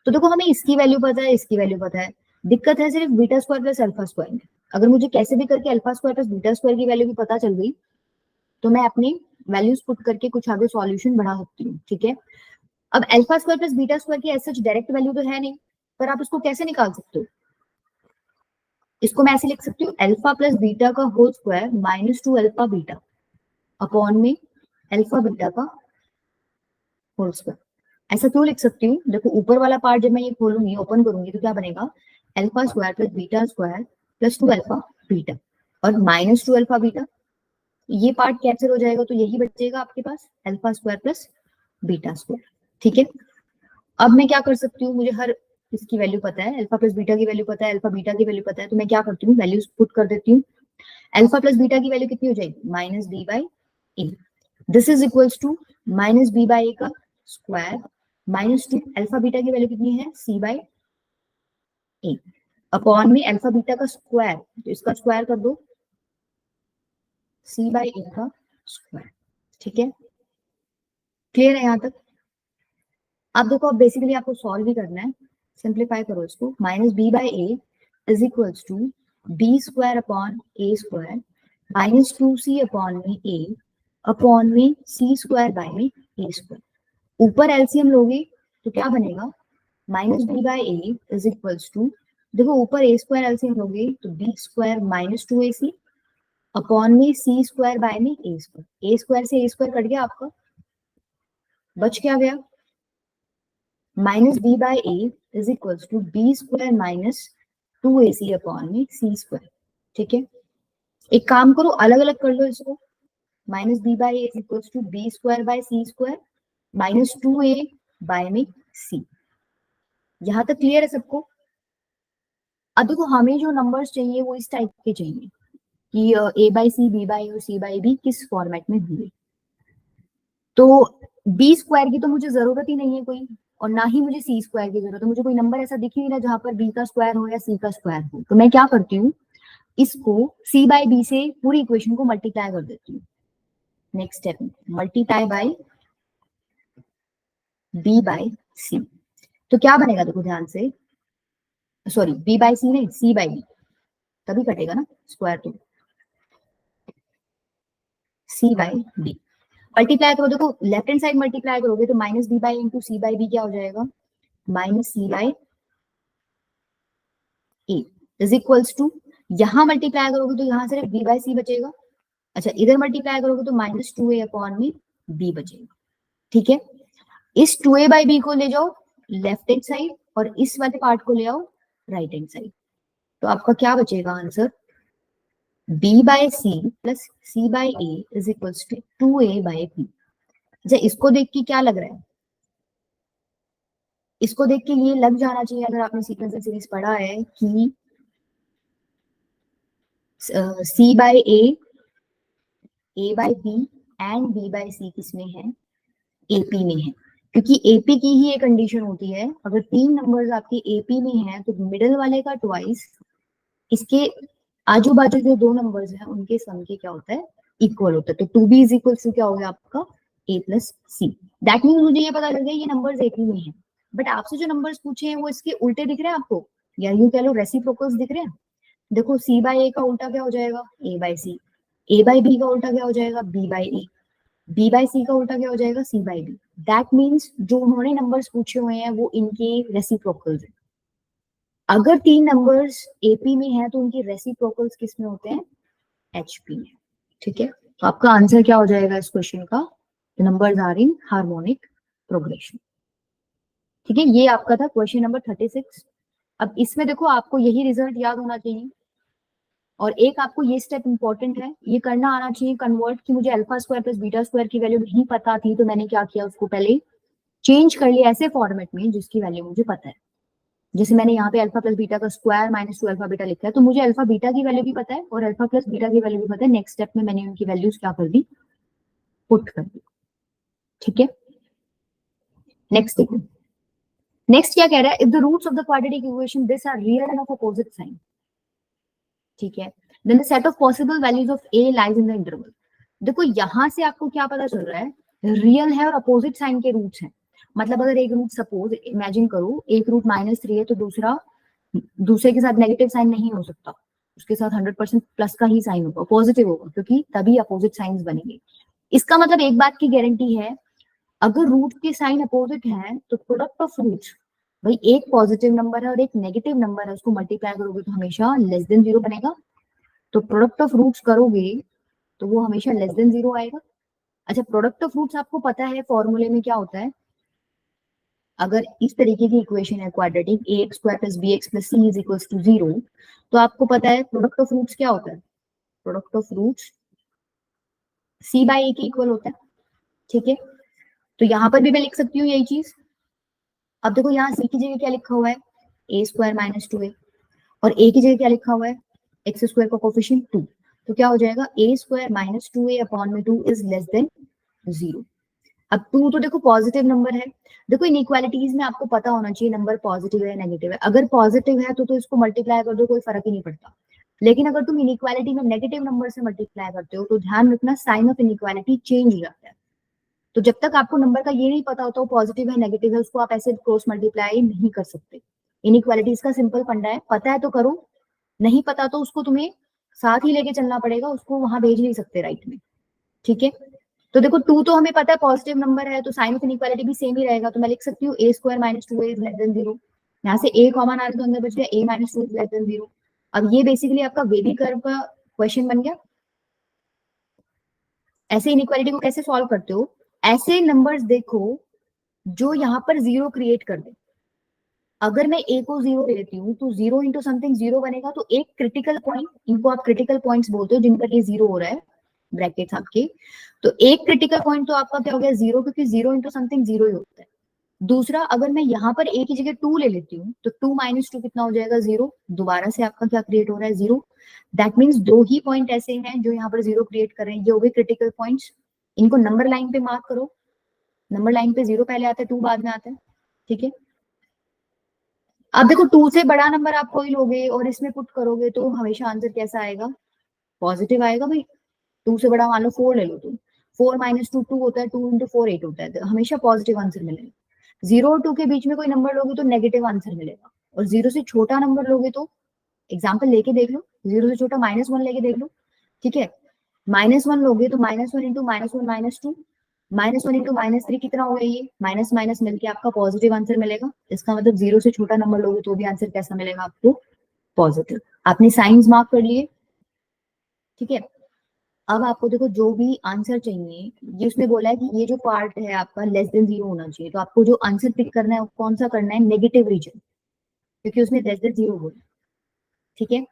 तो देखो हमें इसकी वैल्यू पता है, इसकी वैल्यू पता है, दिक्कत है सिर्फ beta square plus alpha square में। अगर मुझे कैसे भी करके alpha square plus beta square की वैल्यू भी पता चल गई तो मैं अपनी वैल्यूज पुट करके कुछ आगे सॉल्यूशन बढ़ा सकती हूँ। ठीक है, अब alpha square plus beta square की ऐसा डायरेक्ट वैल्यू तो है नहीं, पर आप इसको कैसे निकाल सकते हो, इसको मैं ऐसे लिख सकती हूँ अल्फा प्लस बीटा का whole square minus 2 alpha beta upon में अल्फा बीटा का होल स्क्वायर। ऐसा क्यों लिख सकती हूँ, देखो ऊपर वाला पार्ट जब मैं ये खोलूंगी ओपन करूंगी तो क्या बनेगा, alpha square plus beta square plus 2 alpha beta और माइनस 2 अल्फा बीटा, ये पार्ट कैंसिल हो जाएगा तो यही बचेगा आपके पास alpha square plus beta square. ठीक है, अब मैं क्या कर सकती हूँ, मुझे हर इसकी वैल्यू पता है, अल्फा प्लस बीटा की वैल्यू पता है, अल्फा बीटा की वैल्यू पता है, तो मैं क्या करती हूँ वैल्यूज पुट कर देती हूँ। अल्फा प्लस बीटा की वैल्यू कितनी हो जाएगी, minus B by a, this is equals to minus B by a का स्क्वायर माइनस 2 अल्फा बीटा की वैल्यू कितनी है, सी बाई ए अपॉन में अल्फा बीटा का स्क्वायर, तो इसका स्क्वायर कर दो सी बाई ए का स्क्वायर। ठीक है, क्लियर है यहाँ तक? अब देखो, अब बेसिकली आपको सॉल्व भी करना है, सिंप्लीफाई करो इसको, minus B by A is equals to B square upon A square minus 2c upon में ए अपॉन में सी स्क्वायर बाय में ए स्क्वायर। ऊपर एलसीएम लोगे तो क्या बनेगा, minus B by A is equals to, देखो ऊपर ए स्क्वायर एलसीएम लोगे तो B square minus 2ac upon में सी स्क्वायर बाय में ए स्क्वायर। ए स्क्वायर से ए स्क्वायर कट गया, आपका बच क्या गया, minus B by A is equals to B square minus 2ac upon में सी स्क्वायर। ठीक है, एक काम करो अलग अलग कर लो इसको, minus B by A is equals to B square by C square minus 2a by में सी। यहां तक क्लियर है सबको? अब देखो हमें जो नंबर्स चाहिए वो इस टाइप के चाहिए कि a by C, B by और सी बाई बी किस फॉर्मेट में हुए। तो बी स्क्वायर की तो मुझे जरूरत ही नहीं है कोई, और ना ही मुझे सी स्क्वायर की जरूरत है, मुझे कोई नंबर ऐसा दिख ही नहीं रहा जहां पर बी का स्क्वायर हो या सी का स्क्वायर हो। तो मैं क्या करती हूँ, इसको सी बाई बी से पूरी इक्वेशन को मल्टीप्लाई कर देती हूँ। Next step, multiply by b by c, तो क्या बनेगा, देखो ध्यान से, सॉरी बी बाई सी नहीं, सी बाई बी, तभी कटेगा ना स्क्वायर, तो सी बाई बी मल्टीप्लाई करो, देखो लेफ्ट हैंड साइड मल्टीप्लाई करोगे तो minus B by into C by B क्या हो जाएगा, minus C by A is equals to, यहां मल्टीप्लाई करोगे तो यहां सिर्फ बी बाई सी बचेगा। अच्छा, इधर मल्टीप्लाई करोगे तो माइनस 2a अपॉन में बी बचेगा। ठीक है, इस 2a बाई बी को ले जाओ लेफ्ट हैंड साइड और इस वाले पार्ट को ले आओ राइट हैंड साइड, तो आपका क्या बचेगा answer, b by C plus c by a is equals to 2a by p। अच्छा, इसको देख के क्या लग रहा है? इसको देख के ये लग जाना चाहिए, अगर आपने सीक्वेंस सीरीज पढ़ा है, कि c by a by b and b by c किसमें है? AP में है। क्योंकि AP की ही एक कंडीशन होती है, अगर तीन नंबर्स आपके AP में हैं तो मिडिल वाले का ट्वाइस, इसके आजू बाजू जो दो नंबर्स हैं उनके सम के क्या होता है? इक्वल होता है। तो 2b इज इक्वल टू क्या हो गया आपका? a plus C. That mean मुझे ये पता लग गया ये नंबर्स AP में हैं। बट आपसे जो नंबर्स पूछे हैं वो इसके उल्टे दिख रहे हैं आपको, या यूं कह लो रेसिप्रोकल्स दिख रहे हैं। देखो c बाय a का उल्टा क्या हो जाएगा? a by C. a by b का उल्टा क्या हो जाएगा? b by a। b by c का उल्टा क्या हो जाएगा? c by b। That means जो उन्होंने नंबर्स पूछे हुए हैं वो इनके रेसिप्रोकल्स हैं। अगर तीन नंबर्स AP में है तो उनके रेसिप्रोकल्स किस में होते हैं? HP में। ठीक है, तो आपका आंसर क्या हो जाएगा इस क्वेश्चन का? Numbers are in harmonic progression. ठीक है, ये आपका था क्वेश्चन नंबर 36। अब इसमें देखो आपको यही रिजल्ट याद होना चाहिए, और एक आपको ये स्टेप इंपॉर्टेंट है, ये करना आना चाहिए कन्वर्ट, कि मुझे alpha square plus beta square की वैल्यू नहीं पता थी तो मैंने क्या किया, उसको पहले चेंज कर लिया ऐसे फॉर्मेट में जिसकी वैल्यू मुझे पता है। जैसे मैंने यहाँ पे अल्फा प्लस बीटा का स्क्वायर माइनस 2 अल्फा बीटा लिखा है, तो मुझे अल्फा बीटा की वैल्यू भी पता है और अल्फा प्लस बीटा की वैल्यू भी पता है। नेक्स्ट स्टेप में मैंने उनकी वैल्यूज क्या कर दी? पुट कर दी। ठीक है, नेक्स्ट देखो। नेक्स्ट क्या कह रहा है? If the roots of the quadratic equation this are real and of opposite sign, ठीक है, then the set of possible values of a lies in the interval. देखो यहां से आपको क्या पता चल रहा है? रियल है और अपोजिट साइन के रूट्स हैं। मतलब अगर एक रूट, सपोज इमेजिन करो, एक रूट -3 है तो दूसरा दूसरे के साथ नेगेटिव साइन नहीं हो सकता, उसके साथ 100% प्लस का ही साइन होगा, पॉजिटिव होगा, क्योंकि तभी अपोजिट साइंस बनेंगे। इसका मतलब एक बात की गारंटी है, अगर रूट के साइन अपोजिट है तो प्रोडक्ट ऑफ रूट्स, भाई एक पॉजिटिव नंबर है और एक नेगेटिव नंबर है, उसको मल्टीप्लाई करोगे तो हमेशा लेस देन 0 बनेगा। तो प्रोडक्ट ऑफ रूट्स करोगे तो वो हमेशा लेस देन 0 आएगा। अच्छा, प्रोडक्ट ऑफ रूट्स आपको पता है फॉर्मूले में क्या होता है? अगर इस तरीके की इक्वेशन है quadratic, ax square plus bx plus c is equals to 0, तो आपको पता है प्रोडक्ट ऑफ रूट्स क्या होता है? Product of roots c by a के इक्वल होता है। ठीक है, तो यहाँ पर भी मैं लिख सकती हूँ यही चीज। अब देखो यहाँ c की जगह क्या लिखा हुआ है? a स्क्वायर माइनस 2a, और a की जगह क्या लिखा हुआ है? एक्स स्क्वायर का कोफिशिएंट 2। तो क्या हो जाएगा? a square minus 2a upon में 2 इज लेस देन 0। अब 2 तो देखो पॉजिटिव नंबर है। देखो इनइक्वालिटीज में आपको पता होना चाहिए नंबर पॉजिटिव है नेगेटिव है। अगर पॉजिटिव है तो इसको मल्टीप्लाई कर दो, कोई फर्क ही नहीं पड़ता। लेकिन अगर तुम इनइक्वालिटी में नेगेटिव नंबर से मल्टीप्लाई करते हो तो ध्यान रखना साइन ऑफ इनइक्वालिटी चेंज हो जाता है। तो जब तक आपको नंबर का ये नहीं पता होता वो पॉजिटिव है नेगेटिव है, उसको आप ऐसे क्रॉस मल्टीप्लाई नहीं कर सकते। इनइक्वालिटीज का सिंपल फंडा है, पता है तो करो, नहीं पता तो उसको तुम्हें साथ ही लेके चलना पड़ेगा, उसको वहां भेज नहीं सकते राइट में। ठीक है, तो देखो 2 तो हमें पता है पॉजिटिव नंबर है, तो साइन ऑफ इनइक्वालिटी भी सेम ही रहेगा। तो मैं लिख सकती हूँ a square minus 2a is less than 0। यहाँ से a कॉमन आ रहा है तो अंदर बच गया a minus 2 is less than 0। अब ये बेसिकली आपका वेवी कर्व का क्वेश्चन बन गया। ऐसे इनइक्वालिटी को कैसे सॉल्व करते हो? ऐसे नंबर्स देखो जो यहाँ पर 0 क्रिएट कर दे। अगर मैं a को 0 ले लेती हूँ तो 0 इंटू समथिंग 0 बनेगा। तो एक क्रिटिकल पॉइंट, इनको आप क्रिटिकल पॉइंट्स बोलते हो जिन पर ये 0 हो रहा है, ब्रैकेट्स आपके। तो एक क्रिटिकल पॉइंट तो आपका क्या हो गया? 0, क्योंकि 0 इंटू समथिंग 0 ही होता है। दूसरा, अगर मैं यहाँ पर a की जगह 2 ले लेती हूँ तो 2 माइनस 2 कितना हो जाएगा? 0। दोबारा से आपका क्या क्रिएट हो रहा है? 0। दैट मीन्स दो ही पॉइंट ऐसे हैं जो यहाँ पर 0 क्रिएट कर रहे हैं, ये हो गए क्रिटिकल पॉइंट्स। इनको नंबर लाइन पे मार्क करो। नंबर लाइन पे 0 पहले आता है, 2 बाद में आता है। ठीक है, अब देखो 2 से बड़ा नंबर आप कोई लोगे और इसमें पुट करोगे तो हमेशा आंसर कैसा आएगा? पॉजिटिव आएगा भाई। 2 से बड़ा मान लो 4 ले लो तुम, 4 माइनस 2 2 होता है, 2 इंटू 4 8 होता है, तो हमेशा पॉजिटिव आंसर मिलेगा। 0 और 2 के बीच में कोई नंबर लोगे तो नेगेटिव आंसर मिलेगा, और 0 से छोटा नंबर लोगे तो एग्जाम्पल लेके देख लो, 0 से छोटा -1 लेके देख लो। ठीक है, -1 लोगे तो -1 इंटू -1 -2, -1 इंटू -3 कितना हो गया? ये माइनस माइनस मिलके आपका पॉजिटिव आंसर मिलेगा। इसका मतलब 0 से छोटा नंबर लोगे तो भी आंसर कैसा मिलेगा आपको? पॉजिटिव। आपने साइंस मार्क कर लिए। ठीक है, अब आपको देखो जो भी आंसर चाहिए, ये उसने बोला है कि ये जो पार्ट है आपका लेस देन 0 होना चाहिए, तो आपको जो आंसर पिक करना है वो कौन सा करना है? नेगेटिव रीजन, क्योंकि उसने लेस देन 0 बोला। ठीक है,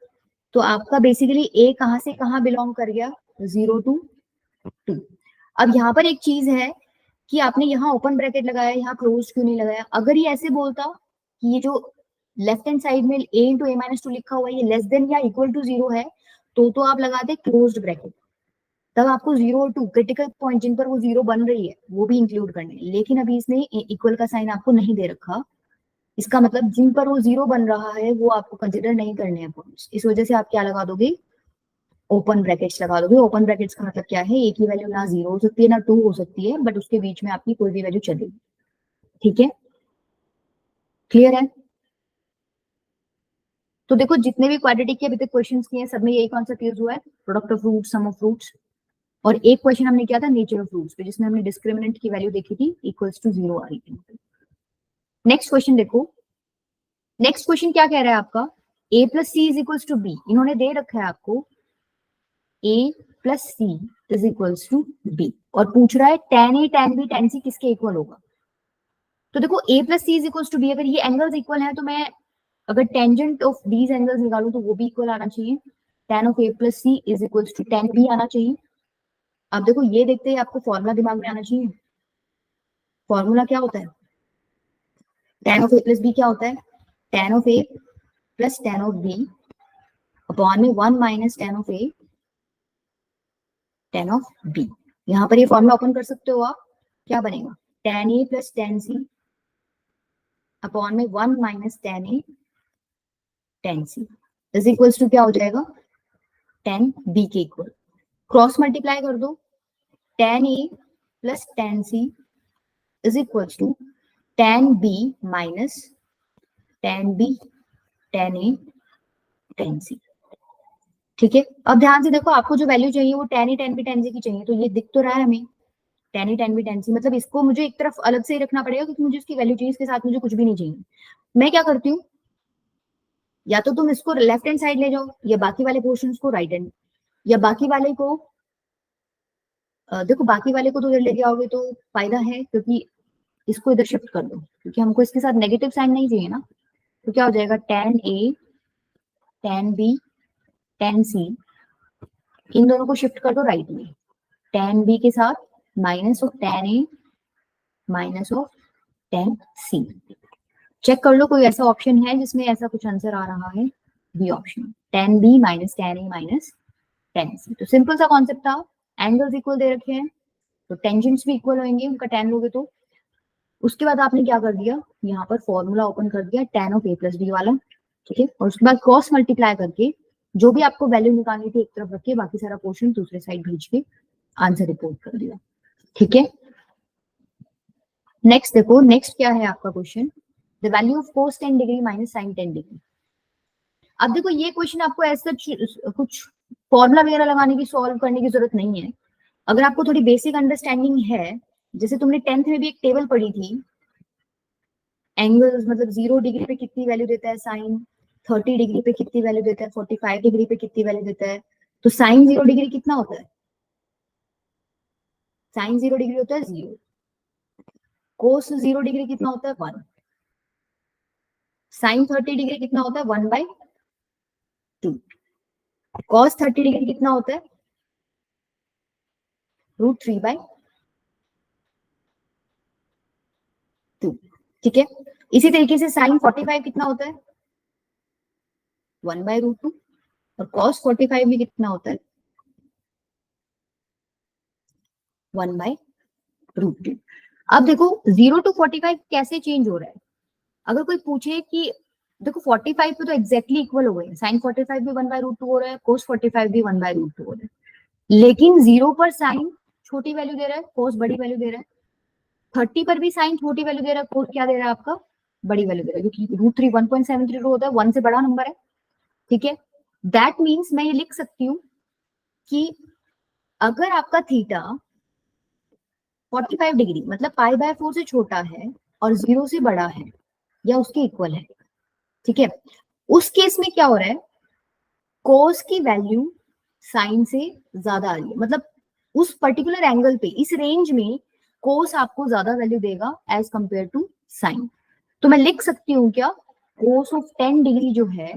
तो आपका बेसिकली ए कहां से कहां बिलोंग कर गया, 0 to 2। अब यहाँ पर एक चीज है कि आपने यहाँ ओपन ब्रैकेट लगाया, यहाँ क्लोज क्यों नहीं लगाया? अगर ये ऐसे बोलता कि ये जो लेफ्ट हैंड साइड में a इंटू a-2 लिखा हुआ है ये लेस देन या इक्वल टू 0 है, तो आप लगाते क्लोज्ड ब्रैकेट, तब आपको 0 और 2 क्रिटिकल पॉइंट जिन पर वो 0 बन रही है वो भी इंक्लूड करने हैं। लेकिन अभी इसने इक्वल का साइन आपको नहीं दे रखा, इसका मतलब जिन पर वो 0 बन रहा है वो आपको कंसिडर नहीं करने हैं पॉइंट्स। इस वजह से आप क्या लगा दोगे, ओपन ब्रैकेट्स लगा दोगे। ओपन ब्रैकेट्स का मतलब क्या है, एक ही वैल्यू ना 0 हो सकती है ना 2 हो सकती है, बट उसके बीच में आपकी कोई भी वैल्यू चलेगी। ठीक है, क्लियर है? तो देखो जितने भी क्वाड्रेटिक के अभी तक क्वेश्चंस किए हैं सब में यही कॉन्सेप्ट यूज हुआ है, product of root, sum of roots. और एक क्वेश्चन हमने किया था नेचर ऑफ रूट्स पे, जिसमें हमने डिस्क्रिमिनेंट की वैल्यू देखी थी इक्वल्स टू 0 आ रही थी। नेक्स्ट क्वेश्चन देखो, नेक्स्ट क्वेश्चन क्या कह रहा है आपका, a plus C is equals to B. इन्होंने दे रखा है आपको a plus C is equals to B और पूछ रहा है tan a tan b tan c किसके इक्वल होगा। तो देखो a plus C is equals to B, अगर ये एंगल्स इक्वल है तो मैं अगर टेंजेंट ऑफ दीज एंगल्स निकालूं तो वो भी इक्वल आना चाहिए। tan of a plus C is equals to tan b आना चाहिए। अब देखो ये देखते ही आपको फॉर्मूला दिमाग में आना चाहिए। फॉर्मूला क्या होता है, tan of a plus b क्या होता है, tan of a plus tan of b upon में 1 minus tan of a tan of b। यहाँ पर ये फॉर्मूला ओपन कर सकते हो आप, क्या बनेगा, tan a plus tan c upon में 1 minus tan a tan c is equals to क्या हो जाएगा, tan b के इक्वल। क्रॉस मल्टीप्लाई कर दो, tan a plus tan c is equals to tan b minus tan b tan a tan c। ठीक है, अब ध्यान से देखो आपको जो वैल्यू चाहिए वो tan a tan b tan c की चाहिए, तो ये दिख तो रहा है हमें tan a tan b tan c, मतलब इसको मुझे एक तरफ अलग से ही रखना पड़ेगा क्योंकि मुझे इसकी वैल्यू चाहिए, इसके साथ मुझे कुछ भी नहीं चाहिए। मैं क्या करती हूँ, या तो तुम इसको लेफ्ट हैंड साइड ले जाओ या बाकी वाले पोर्शन को राइट हैंड, या बाकी वाले को देखो बाकी वाले को तो इधर लेके आओगे तो फायदा है क्योंकि इसको इधर शिफ्ट कर दो, क्योंकि हमको इसके साथ नेगेटिव साइन नहीं चाहिए ना। तो क्या हो जाएगा, tan a tan b tan c, इन दोनों को शिफ्ट कर दो राइट में, tan b के साथ minus of tan a minus of tan c। Check कर लो कोई ऐसा ऑप्शन है जिसमें ऐसा कुछ आंसर आ रहा है, B option, tan b minus tan a minus tan c। तो सिंपल सा कॉन्सेप्ट था, एंगल्स इक्वल दे रखे हैं तो टेंजेंट्स भी इक्वल होंगे, उनका tan लोगे तो। उसके बाद आपने क्या कर दिया, यहाँ पर फॉर्मूला ओपन कर दिया tan of a plus B वाला, ठीक है, और उसके बाद क्रॉस मल्टीप्लाई करके जो भी आपको वैल्यू निकालनी थी एक तरफ रख के बाकी सारा पोर्शन दूसरे साइड भेज के आंसर रिपोर्ट कर दिया। ठीक है, नेक्स्ट देखो, नेक्स्ट क्या है आपका question, the value of cos 10 degree minus sin 10 degree. अब देखो ये क्वेश्चन आपको ऐसा कुछ फॉर्मूला वगैरह लगाने की, सॉल्व करने की जरूरत नहीं है। अगर आपको थोड़ी बेसिक अंडरस्टैंडिंग है, जैसे तुमने 10th में भी एक टेबल पढ़ी थी, एंगल्स मतलब 0 डिग्री पे कितनी वैल्यू देता है साइन, 30 डिग्री पे कितनी वैल्यू देता है, 45 डिग्री पे कितनी वैल्यू देता है। तो साइन 0 डिग्री कितना होता है, साइन 0 डिग्री होता है 0, कोस 0 डिग्री कितना होता है 1, साइन 30 डिग्री कितना होता है 1/2, कॉस 30 डिग्री कितना होता है √3/2। ठीक है, इसी तरीके से साइन 45 कितना होता है 1/√2 और कॉस 45 भी कितना होता है 1/√2। अब देखो 0 to 45 कैसे चेंज हो रहा है, अगर कोई पूछे कि देखो 45 पे तो एग्जैक्टली इक्वल हो गए, साइन 45 भी 1/√2 हो रहा है, कोस 45 भी 1/√2 हो रहा है, लेकिन 0 पर साइन छोटी वैल्यू दे रहा है, कोस बड़ी वैल्यू दे रहा है, 30 पर भी साइन छोटी वैल्यू दे रहा है, कोस क्या दे रहा है आपका बड़ी वैल्यू दे रहा है, क्योंकि √3 1.73 होता है, 1 से बड़ा नंबर है। ठीक है, दैट मीन्स मैं ये लिख सकती हूँ कि अगर आपका थीटा 45 डिग्री मतलब π/4 से छोटा है और 0 से बड़ा है या उसके इक्वल है, ठीक है, उस केस में क्या हो रहा है, कोस की वैल्यू साइन से ज्यादा आ रही है, मतलब उस पर्टिकुलर एंगल पे इस रेंज में कोस आपको ज्यादा वैल्यू देगा एज कंपेयर टू साइन। तो मैं लिख सकती हूँ क्या, कोस ऑफ 10 डिग्री जो है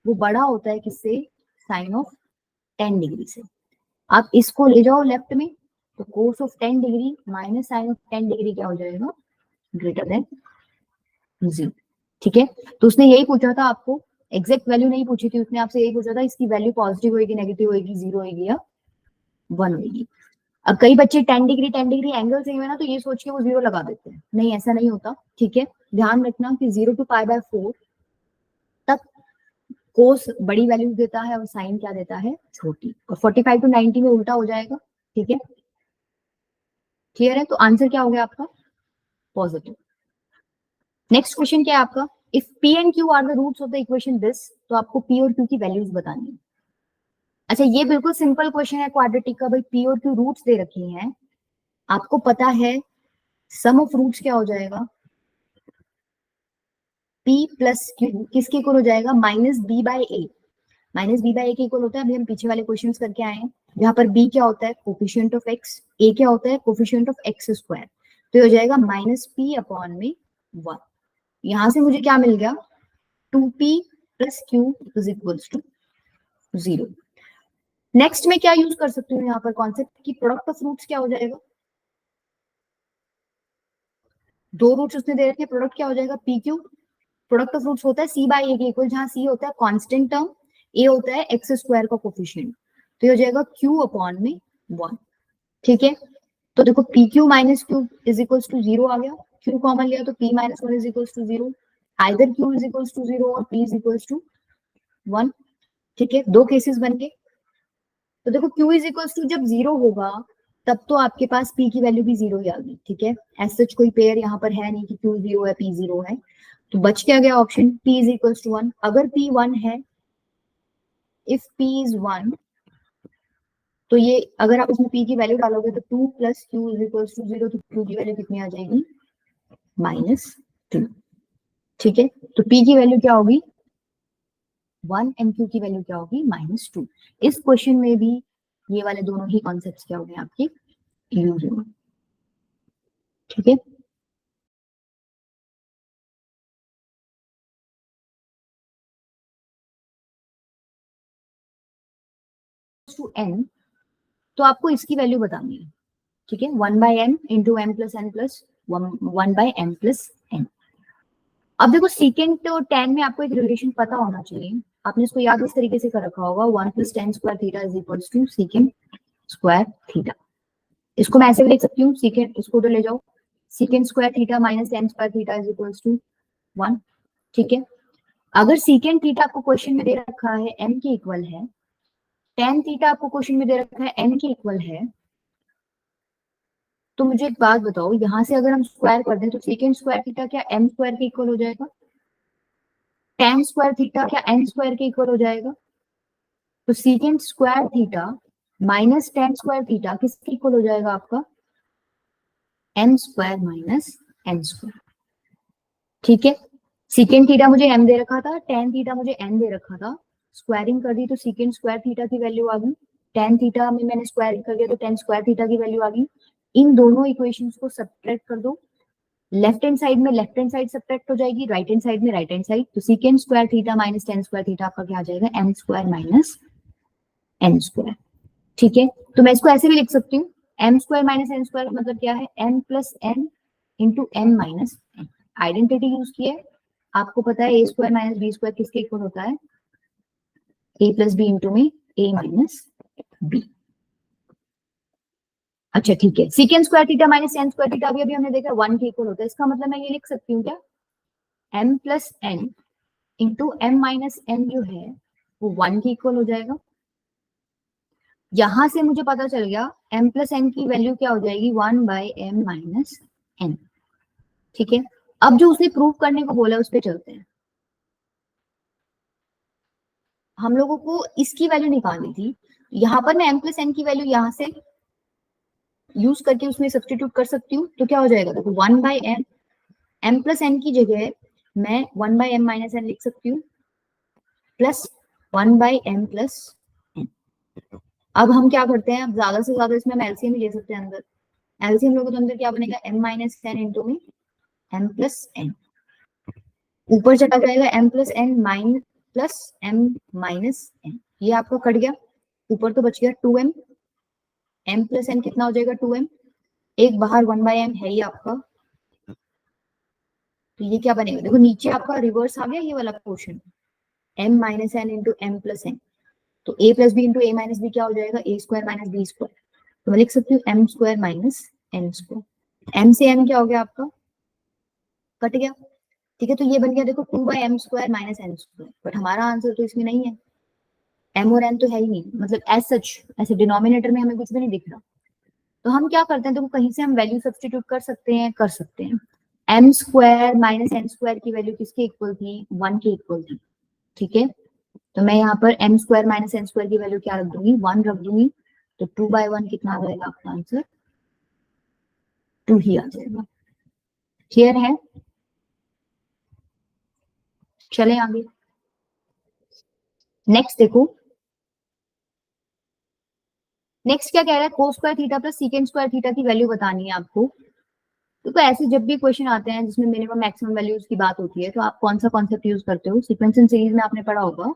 वो बड़ा होता है किससे, साइन ऑफ 10 डिग्री से। आप इसको ले जाओ लेफ्ट में, तो cos of 10 degree minus sine of 10 degree क्या हो जाएगा, ग्रेटर देन 0। ठीक है, तो उसने यही पूछा था आपको, एग्जैक्ट वैल्यू नहीं पूछी थी उसने, आपसे यही पूछा था इसकी वैल्यू पॉजिटिव होगी, नेगेटिव होगी, 0 होगी या 1 होगी। अब कई बच्चे 10 डिग्री एंगल सेम है ना, तो ये सोच के वो 0 लगा देते हैं, नहीं ऐसा नहीं होता। ठीक है, ध्यान रखना कि 0 to π/4 तक कोस बड़ी वैल्यू देता है और साइन क्या देता है, छोटी, और 45 to 90 में उल्टा हो जाएगा। ठीक है, क्लियर है, तो आंसर क्या हो गया आपका, पॉजिटिव। नेक्स्ट क्वेश्चन क्या है आपका, if p and q are the roots of the equation this, तो आपको p और q की वैल्यूज बतानी है। अच्छा, ये बिल्कुल सिंपल क्वेश्चन है क्वाड्रेटिक का, भाई p और q रूट्स दे रखी हैं, आपको पता है सम ऑफ रूट्स क्या हो जाएगा, p प्लस q किसके इक्वल हो जाएगा, minus b by a। Minus b by a के इक्वल होता है, अभी हम पीछे वाले क्वेश्चन करके आए हैं, यहाँ पर b क्या होता है, कोफिशिएंट ऑफ x, a क्या होता है, कोफिशिएंट ऑफ x स्क्वायर, तो ये हो जाएगा माइनस p अपॉन में 1। यहां से मुझे क्या मिल गया, 2p plus q is equals to 0। Next में क्या यूज कर सकती हूँ यहाँ पर कॉन्सेप्ट की, प्रोडक्ट ऑफ रूट्स क्या हो जाएगा, दो रूट्स उसने दे रखे, प्रोडक्ट क्या हो जाएगा, P Q. Product of roots होता है सी बाई ए के इक्वल, जहां सी होता है कांस्टेंट टर्म, ए होता है एक्स स्क्वायर का कोफिशिएंट, तो ये हो जाएगा क्यू अपॉन में 1। ठीक है, तो देखो P Q minus Q is equals to 0 आ गया, क्यू कॉमन लिया तो P minus 1 is equals to 0, either Q is equals to 0 और पी इज इक्वल्स टू 1। ठीक है, दो केसेस बन गए। तो देखो Q इज इक्वल्स टू जब 0 होगा तब तो आपके पास P की वैल्यू भी 0 ही आ गई। ठीक है, एज सच कोई पेयर यहाँ पर है नहीं कि Q 0 है P 0 है, तो बच क्या गया option P is equals to 1। अगर P 1 है, इफ P इज 1, तो ये अगर आप इसमें P की वैल्यू डालोगे तो 2 plus Q is equals to 0, तो Q की वैल्यू कितनी आ जाएगी, -2। ठीक है, तो P की वैल्यू क्या होगी 1 एंड Q की वैल्यू क्या होगी -2। इस क्वेश्चन में भी ये वाले दोनों ही कॉन्सेप्ट्स क्या हो गए आपके यूज हुए। ठीक है, टू n, तो आपको इसकी वैल्यू बतानी है। ठीक है, 1/n into m plus n plus 1/m plus n। अब देखो सीकेंट और tan में आपको एक रिलेशन पता होना चाहिए, आपने इसको याद इस तरीके से कर रखा होगा, 1 plus tan square theta is equals to secant square theta. इसको मैं ऐसे भी लिख सकती हूँ, सीकेंट, इसको तो ले जाओ, secant square theta minus tan square theta is equals to 1। ठीक है, अगर सीकेंट थीटा आपको क्वेश्चन में दे रखा है m के इक्वल है, tan थीटा आपको क्वेश्चन में दे रखा है n के इक्वल है, तो मुझे एक बात बताओ, यहां से अगर हम स्क्वायर कर दें तो सेकेंड स्क्वायर थीटा क्या m स्क्वायर के इक्वल हो जाएगा, tan स्क्वायर थीटा क्या n स्क्वायर के इक्वल हो जाएगा, तो second square theta minus tan square theta किसके इक्वल हो जाएगा आपका, m square minus n square. ठीक है, सेकेंड थीटा मुझे m दे रखा था, tan थीटा मुझे n दे रखा था, स्क्वायरिंग कर दी तो सेकेंड स्क्वायर थीटा की वैल्यू आ गई, tan थीटा में मैंने स्क्वायरिंग कर दिया तो tan स्क्वायर थीटा की वैल्यू आ गई। इन दोनों इक्वेशंस को सब्ट्रैक्ट कर दो, लेफ्ट हैंड साइड में लेफ्ट हैंड साइड सब्ट्रैक्ट हो जाएगी, राइट हैंड साइड में राइट हैंड साइड, तो second square theta minus tan square theta आपका क्या आ जाएगा, m square minus n square. ठीक है, तो मैं इसको ऐसे भी लिख सकती हूँ, m square minus n square मतलब क्या है, m plus n into m minus n। Identity use की है, आपको पता है a square minus b square किसके इक्वल होता है, a प्लस बी इंटू में a माइनस b। अच्छा ठीक है, secant square theta minus tan square theta अभी हमने देखा 1 के इक्वल होता है, इसका मतलब मैं ये लिख सकती हूँ क्या, m plus n into m minus n जो है वो 1 के इक्वल हो जाएगा। यहां से मुझे पता चल गया m प्लस n की वैल्यू क्या हो जाएगी, 1/m माइनस n। ठीक है, अब जो उसने प्रूव करने को बोला उस पर चलते हैं। हम लोगों को इसकी वैल्यू निकालनी थी, यहाँ पर मैं m प्लस n की वैल्यू यहाँ से यूज करके उसमें सब्सटीट्यूट कर सकती हूँ, तो क्या हो जाएगा, देखो 1/m, m प्लस n की जगह मैं 1/m माइनस n लिख सकती हूँ, प्लस 1/m प्लस n। अब हम क्या करते हैं, अब ज्यादा से ज्यादा इसमें हम एलसीएम ही ले सकते हैं अंदर, एलसीएम लोगों तो अंदर क्या बनेगा, m माइनस n इंटू में m प्लस n, ऊपर चला जाएगा m plus n mine, plus m minus n, ये आपका कट गया, ऊपर तो बच गया 2m, m प्लस n कितना हो जाएगा 2m, एक बाहर 1/m है ही आपका, तो ये क्या बनेगा, देखो नीचे आपका रिवर्स आ गया ये वाला portion, m minus n into m plus n, तो a plus B into a minus B क्या हो जाएगा, a square minus B square, तो मैं लिख सकती हूँ m square minus n square, m से m क्या हो गया आपका, कट गया, ठीक है, तो ये बन गया देखो 2/m square minus n square, but हमारा आंसर तो इसमें नहीं है, m और n तो है ही नहीं, मतलब एज सच ऐसे डिनोमिनेटर में हमें कुछ भी नहीं दिख रहा, तो हम क्या करते हैं, देखो कहीं से हम वैल्यू सब्स्टिट्यूट कर सकते हैं, m square minus n square की वैल्यू किसके इक्वल थी, 1 के इक्वल थी, ठीक है, तो मैं यहाँ पर m square minus n square की वैल्यू क्या रख दूंगी, 1 रख दूंगी, तो 2/1 कितना आ जाएगा आपका आंसर, 2 ही आ जाएगा, क्लियर है, चले आगे, नेक्स्ट देखो, नेक्स्ट क्या कह रहा है, cos square theta plus secant square theta की वैल्यू बतानी है आपको, तो ऐसे जब भी क्वेश्चन आते हैं जिसमें मिनिमम मैक्सिमम वैल्यूज की बात होती है, तो आप कौन सा कॉन्सेप्ट यूज करते हो, सीक्वेंशियल सीरीज में आपने पढ़ा होगा,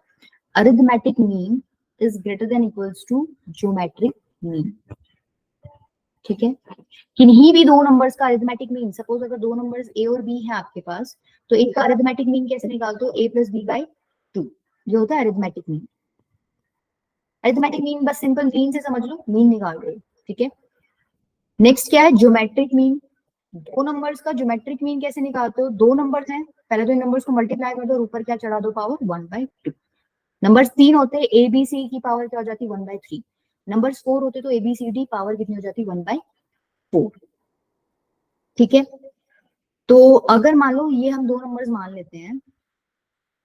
arithmetic mean is greater than equals to geometric mean, ठीक है, किन्हीं भी दो नंबर्स का अरिथमेटिक मीन, सपोज अगर दो नंबर्स a और b है आपके पास, तो एक का अरिथमेटिक मीन कैसे निकालते हो, a प्लस बी बाई 2, ये होता है अरिथमेटिक मीन, अरिथमेटिक मीन बस सिंपल मीन से समझ लो, मीन निकाल रहे हो, ठीक है, नेक्स्ट क्या है, ज्योमेट्रिक मीन, दो नंबर्स का ज्योमेट्रिक मीन कैसे निकालते हो, दो नंबर्स हैं, पहले तो इन नंबर्स को मल्टीप्लाई कर दो और ऊपर क्या चढ़ा दो, पावर 1/2, नंबर्स 3 होते हैं, ए बी सी की पावर क्या हो जाती है, 1/3, नंबर्स 4 होते तो A B C D power कितनी हो जाती है, 1/4, ठीक है, तो अगर मान लो ये हम दो नंबर्स मान लेते हैं,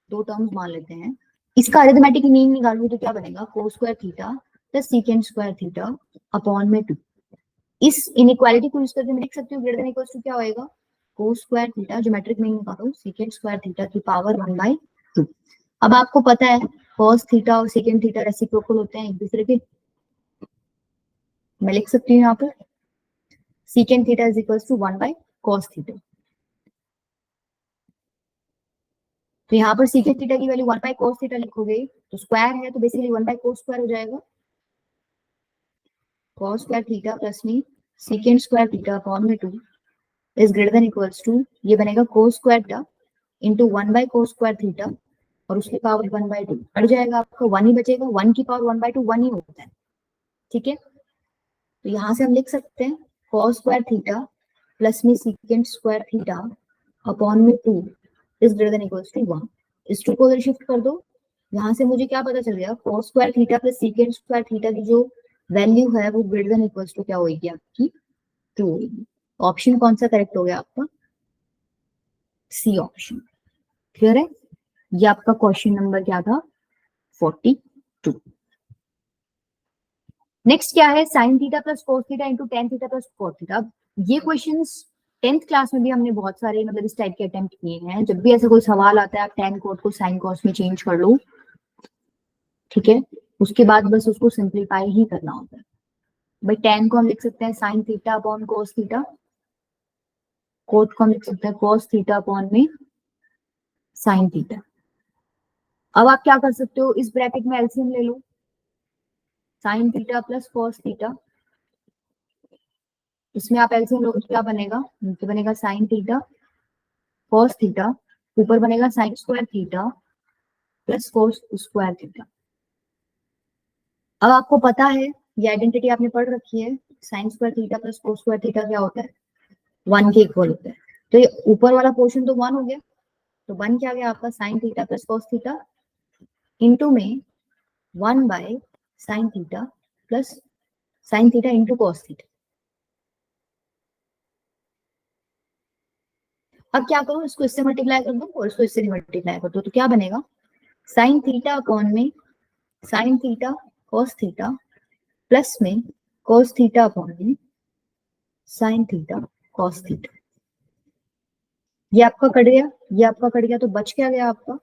दो टर्म्स मान लेते हैं, इसका अरिथमेटिक मीन निकालूं तो क्या बनेगा, cos square theta plus secant square theta upon में 2, इस इनइक्वालिटी को यूज करके मैं लिख सकती हूँ ग्रेटर देन इक्वल्स टू क्या होएगा, cos square theta, geometric mean निकालो, सीकेंड स्क्वायर थीटा की पावर 1/2, अब आपको पता है cos थीटा और सेकेंड थीटा रेसिप्रोकल होते हैं एक दूसरे के, मैं लिख सकती हूँ यहाँ पर sec theta is equals to 1/cos theta, तो यहाँ पर सेकेंड थीटा की वैल्यू 1/cos थीटा लिखोगे, तो स्क्वायर है तो बेसिकली 1/cos स्क्वायर हो जाएगा, cos स्क्वायर थीटा प्लस में सेकेंड स्क्वायर थीटा अपॉन में 2 is greater than equals to, ये बनेगा cos square theta into 1/cos square theta और उसकी पावर 1/2, बढ़ जाएगा आपका 1 ही बचेगा, 1 की पावर 1/2 1 ही होता है, ठीक है, तो यहाँ से हम लिख सकते हैं cos स्क्वायर थीटा प्लस में सेकेंड स्क्वायर थीटा अपॉन में 2 is greater than equals to 1, इस 2 को उधर शिफ्ट कर दो, यहाँ से मुझे क्या पता चल गया, cos square theta plus second square theta की जो वैल्यू है वो ग्रेटर देन इक्वल्स टू क्या होगी आपकी, 2 होगी, ऑप्शन कौन सा करेक्ट हो गया आपका, सी ऑप्शन, क्लियर है, ये आपका क्वेश्चन नंबर क्या था, 42, नेक्स्ट क्या है, sign theta plus cos theta into ten theta plus cot theta, ये क्वेश्चंस 10th क्लास में भी हमने बहुत सारे मतलब इस टाइप के अटेम्प्ट किए हैं, जब भी ऐसा कोई सवाल आता है आप टेन कोट को साइन कॉस में चेंज कर लो, ठीक है, उसके बाद बस उसको सिंप्लीफाई ही करना होता है, भाई टेन को हम लिख सकते हैं sine theta upon cos theta, cot को हम लिख सकते हैं कोस थीटा अपॉन में साइन थीटा, अब आप क्या कर सकते हो, इस ब्रैकेट में एलसीएम ले लो, sine theta plus cos theta, इसमें आप एलसीएम लो तो क्या बनेगा, नीचे बनेगा साइन थीटा कॉस थीटा, ऊपर बनेगा sine square theta plus cos square theta, अब आपको पता है ये आइडेंटिटी आपने पढ़ रखी है, sine square theta plus cos square theta क्या होता है, 1 के इक्वल होता है, तो ये ऊपर वाला पोर्शन तो 1 हो गया, तो 1 क्या गया आपका sign theta plus cos theta into में 1 by sine theta plus sine theta into cos theta, अब क्या करो, इसको इससे मल्टीप्लाई कर दो और इसको इससे मल्टीप्लाई कर दो, तो क्या बनेगा, साइन थीटा अपॉन में sine theta cos theta plus में कॉस थीटा अपॉन में साइन थीटा कॉस थीटा, ये आपका कट गया, ये आपका कट गया, तो बच क्या गया आपका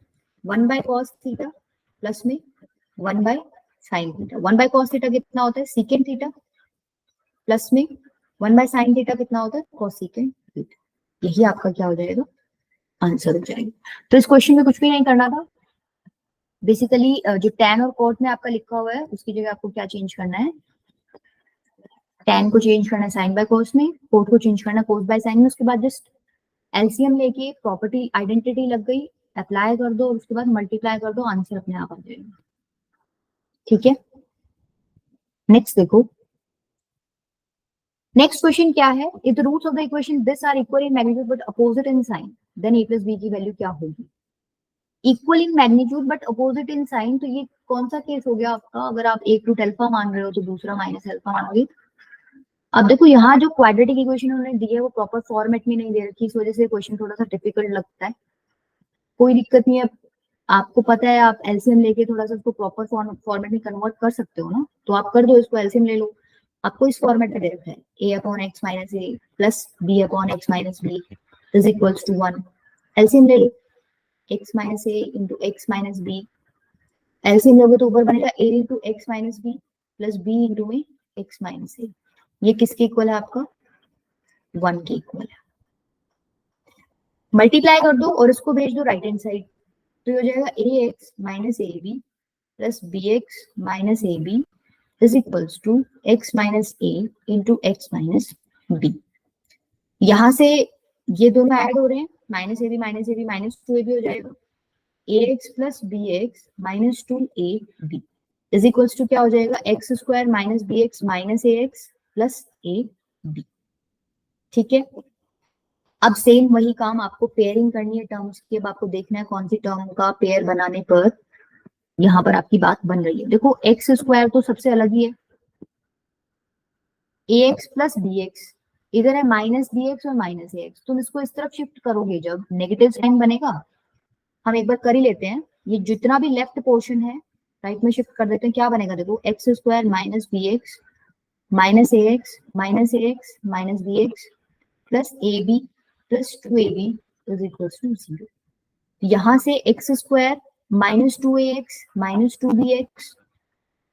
1/cos थीटा प्लस में 1/sin थीटा, 1/cos थीटा कितना होता है सीकेंड थीटा प्लस में 1/sin थीटा कितना होता है कोसेकेंड थीटा, यही आपका क्या हो जाएगा, आंसर हो जाएगा, तो इस क्वेश्चन में कुछ भी नहीं करना था, बेसिकली जो tan और cot में आपका लिखा हुआ है उसकी जगह आपको क्या चेंज करना है, tan को चेंज करना है sin बाय cos में, cot को चेंज करना है cos बाय sin में। उसके बाद जस्ट एलसीएम लेके प्रॉपर्टी आइडेंटिटी लग गई, अप्लाई कर दो और उसके बाद मल्टीप्लाई कर दो, आंसर अपने आप आ जाएगा। ठीक है, नेक्स्ट देखो, नेक्स्ट क्वेश्चन क्या है, if the roots of the equation this are equal in magnitude but opposite in sign then a plus B की वैल्यू क्या होगी। Equal in magnitude but opposite in sign, तो ये कौन सा केस हो गया आपका, अगर आप एक रूट अल्फा मान रहे हो तो दूसरा माइनस अल्फा मानोगे। अब देखो यहाँ जो क्वाड्रेटिक इक्वेशन उन्होंने दी है वो प्रॉपर फॉर्मेट में नहीं दे रखी, इस वजह से क्वेश्चन थोड़ा सा डिफिकल्ट लगता है। कोई दिक्कत नहीं है, आपको पता है आप एलसीएम लेके थोड़ा सा उसको प्रॉपर फॉर्मेट में कन्वर्ट कर सकते हो ना, तो आप कर दो, इसको एलसीएम ले लो। आपको इस फॉर्मेट में दे रखा है a upon x minus a plus B upon x minus b is equals to 1। LCM ले लो, x minus a into x minus b, LCM लोगे तो ऊपर बनेगा a into x minus b plus B into में एक्स माइनस ए। ये किसके इक्वल है आपका, 1 के इक्वल है। मल्टीप्लाई कर दो और इसको भेज दो राइट हैंड साइड, तो हो जाएगा a x minus a B plus B x minus a b is equals to x minus a into x minus b. यहां से ये दोनों ऐड हो रहे हैं, minus a b minus a b minus 2ab हो जाएगा, a x plus B x minus 2ab is equals to क्या हो जाएगा, x square minus B x minus ए एक्स प्लस ए बी। ठीक है, अब सेम वही काम आपको पेयरिंग करनी है टर्म्स की। अब आपको देखना है कौन सी टर्म का पेयर बनाने पर यहाँ पर आपकी बात बन रही है। देखो एक्स स्क्वायर तो सबसे अलग ही है, ए एक्स प्लस बी एक्स, इधर है माइनस बी एक्स और माइनस ए एक्स, तुम इसको इस तरफ शिफ्ट करोगे जब नेगेटिव साइन बनेगा। हम एक बार कर ही लेते हैं, ये जितना भी लेफ्ट पोर्शन है राइट में शिफ्ट कर देते हैं, क्या बनेगा देखो, x square minus B x minus A x minus A x minus B x plus A B plus 2ab is equal to 0। यहां से X square minus 2ax minus 2bx,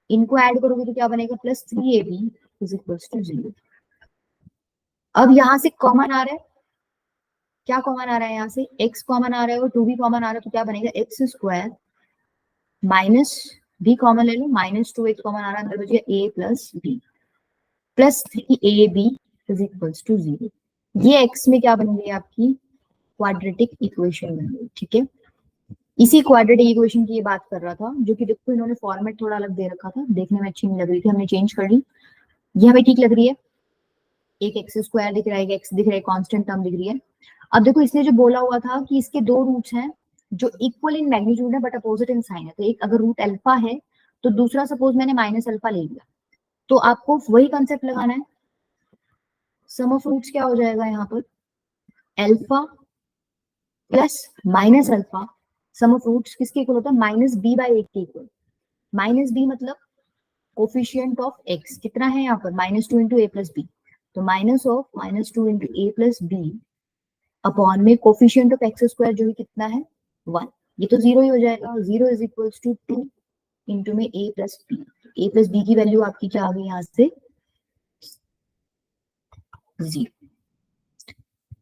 इनको ऐड करोगे तो क्या बनेगा, plus 3ab is equal to 0। अब यहां से कॉमन आ रहा है, क्या कॉमन आ रहा है, यहाँ से x कॉमन आ रहा है और 2b कॉमन आ रहा है, तो क्या बनेगा, x square minus b common ले लो, माइनस 2x कॉमन आ रहा है, अंदर बच गया a plus b plus 3ab is equal to 0। ये x में क्या बन गई आपकी, क्वाड्रेटिक इक्वेशन बन गई। ठीक है, इसी क्वाड्रेटिक इक्वेशन की ये बात कर रहा था, जो कि देखो इन्होंने फॉर्मेट थोड़ा अलग दे रखा था, देखने में अच्छी नहीं लग रही थी, हमने चेंज कर ली, ये हमें ठीक लग रही है। एक एक्स स्क्वायर दिख रहा है, एक एक्स दिख रहा है, कांस्टेंट टर्म दिख रही है। अब देखो इसने जो बोला हुआ था कि इसके दो रूट्स हैं जो इक्वल इन मैग्नीट्यूड है बट अपोजिट इन साइन है, तो एक अगर रूट अल्फा है तो दूसरा सपोज मैंने माइनस अल्फा ले लिया, तो आपको वही कंसेप्ट लगाना है, सम ऑफ रूट्स क्या हो जाएगा यहाँ पर, alpha plus minus alpha, sum of roots किसके इक्वल होता है, माइनस बी बाई 8 के इक्वल। माइनस बी मतलब कोफिशियंट ऑफ एक्स कितना है यहाँ पर, -2 इंटू ए प्लस बी, तो minus of -2 into A plus B upon में कोफिशियंट ऑफ एक्स स्क्वायर जो है कितना है 1, ये तो 0 ही हो जाएगा, 0 इज इक्वल्स टू 2 इंटू में ए प्लस बी की वैल्यू आपकी क्या आ गई यहाँ से 0।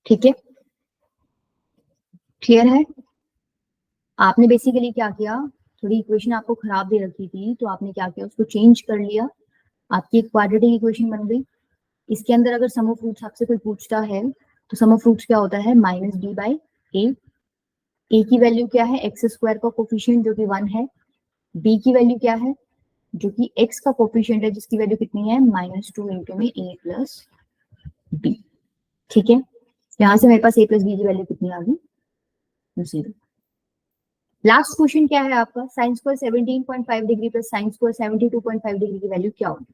ठीक है, क्लियर है। आपने बेसिकली क्या किया, थोड़ी इक्वेशन आपको खराब दे रखी थी तो आपने क्या किया, उसको चेंज कर लिया, आपकी एक क्वाड्रेटिक इक्वेशन बन गई। इसके अंदर अगर सम ऑफ रूट्स आपसे कोई पूछता है तो सम ऑफ रूट्स क्या होता है, माइनस बी बाई ए की वैल्यू क्या है, एक्स स्क्वायर का कोफिशिएंट जो कि 1 है, बी की वैल्यू क्या है जो कि एक्स का कोफिशिएंट है जिसकी वैल्यू कितनी है -2 इंटू में ए प्लस बी। ठीक है, यहां से मेरे पास ए प्लस बी की वैल्यू कितनी आ गई 0। लास्ट क्वेश्चन क्या है आपका, sine square 17.5 degree plus sine square 72.5 degree की वैल्यू क्या होगी।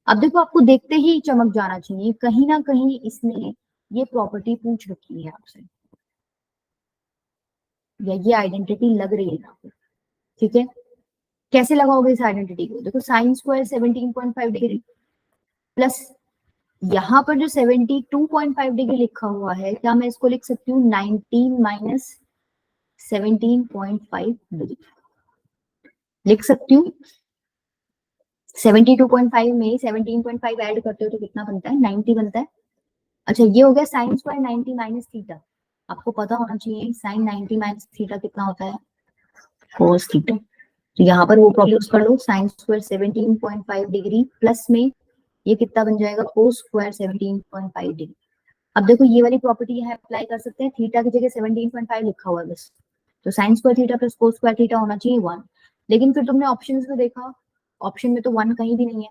अब देखो आपको देखते ही चमक जाना चाहिए, कहीं ना कहीं इसने ये प्रॉपर्टी पूछ रखी है आपसे, या ये आइडेंटिटी लग रही है यहाँ पे। ठीक है, कैसे लगाओगे इस आइडेंटिटी को, देखो साइन स्क्वायर 17.5 डिग्री प्लस यहाँ पर जो 72.5 डिग्री लिखा हुआ है, क्या मैं इसको लिख सकती हूँ 19 माइनस 17.5 डिग्री लिख सकती हूँ। 72.5 में 17.5 ऐड करते हो तो कितना बनता है, 90 बनता है। अच्छा ये हो गया साइन स्क्वायर 90 माइनस थीटा, आपको पता होना चाहिए साइन 90 माइनस थीटा कितना होता है, cos थीटा। तो यहाँ पर वो प्रॉब्लम यूज कर लो, साइन स्क्वायर 17.5 डिग्री प्लस में ये कितना बन जाएगा, कोस स्क्वायर 17.5 डिग्री। अब देखो ये वाली प्रॉपर्टी यहाँ अप्लाई कर सकते हैं, थीटा की जगह 17.5 लिखा हुआ है बस, तो sine square theta plus cos square theta होना चाहिए 1। लेकिन फिर तुमने ऑप्शंस में देखा, ऑप्शन में तो 1 कहीं भी नहीं है,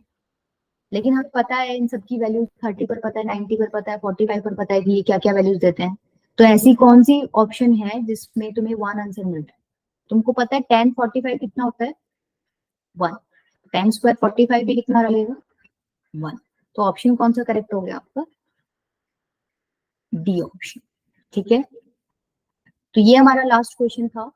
लेकिन हमें पता है इन सबकी वैल्यूज 30 पर पता है, 90 पर पता है, 45 पर पता है कि ये क्या क्या वैल्यूज देते हैं। तो ऐसी कौन सी ऑप्शन है जिसमें तुम्हें 1 आंसर मिल रहा है? तुमको पता है tan 45 कितना होता है, 1। tan स्क्वायर 45 भी कितना रहेगा, 1। तो ऑप्शन कौन सा करेक्ट हो गया आपका, डी ऑप्शन। ठीक है, तो ये हमारा लास्ट क्वेश्चन था।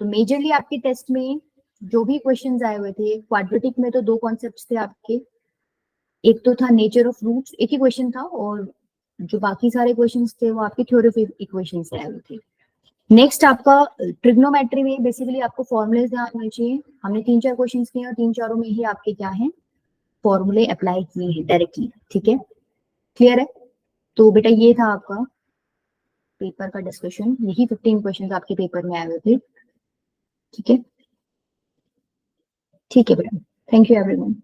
तो मेजरली आपके टेस्ट में जो भी क्वेश्चंस आए हुए थे, क्वाड्रेटिक में तो 2 कॉन्सेप्ट्स थे आपके, एक तो था नेचर ऑफ रूट्स, एक ही क्वेश्चन था, और जो बाकी सारे क्वेश्चंस थे वो आपके थ्योरी ऑफ इक्वेशन से आए हुए थे। नेक्स्ट आपका ट्रिग्नोमेट्री में बेसिकली आपको फॉर्मूलेज ध्यान होने चाहिए। हमने 3-4 क्वेश्चंस किए और 3 चारों में ही आपके क्या है, फॉर्मूले अप्लाई किए हैं डायरेक्टली। ठीक है, क्लियर है? तो बेटा ये था आपका पेपर का डिस्कशन, यही 15 क्वेश्चन आपके पेपर में आए हुए थे। ठीक है, ठीक है बेटा, थैंक यू एवरीवन।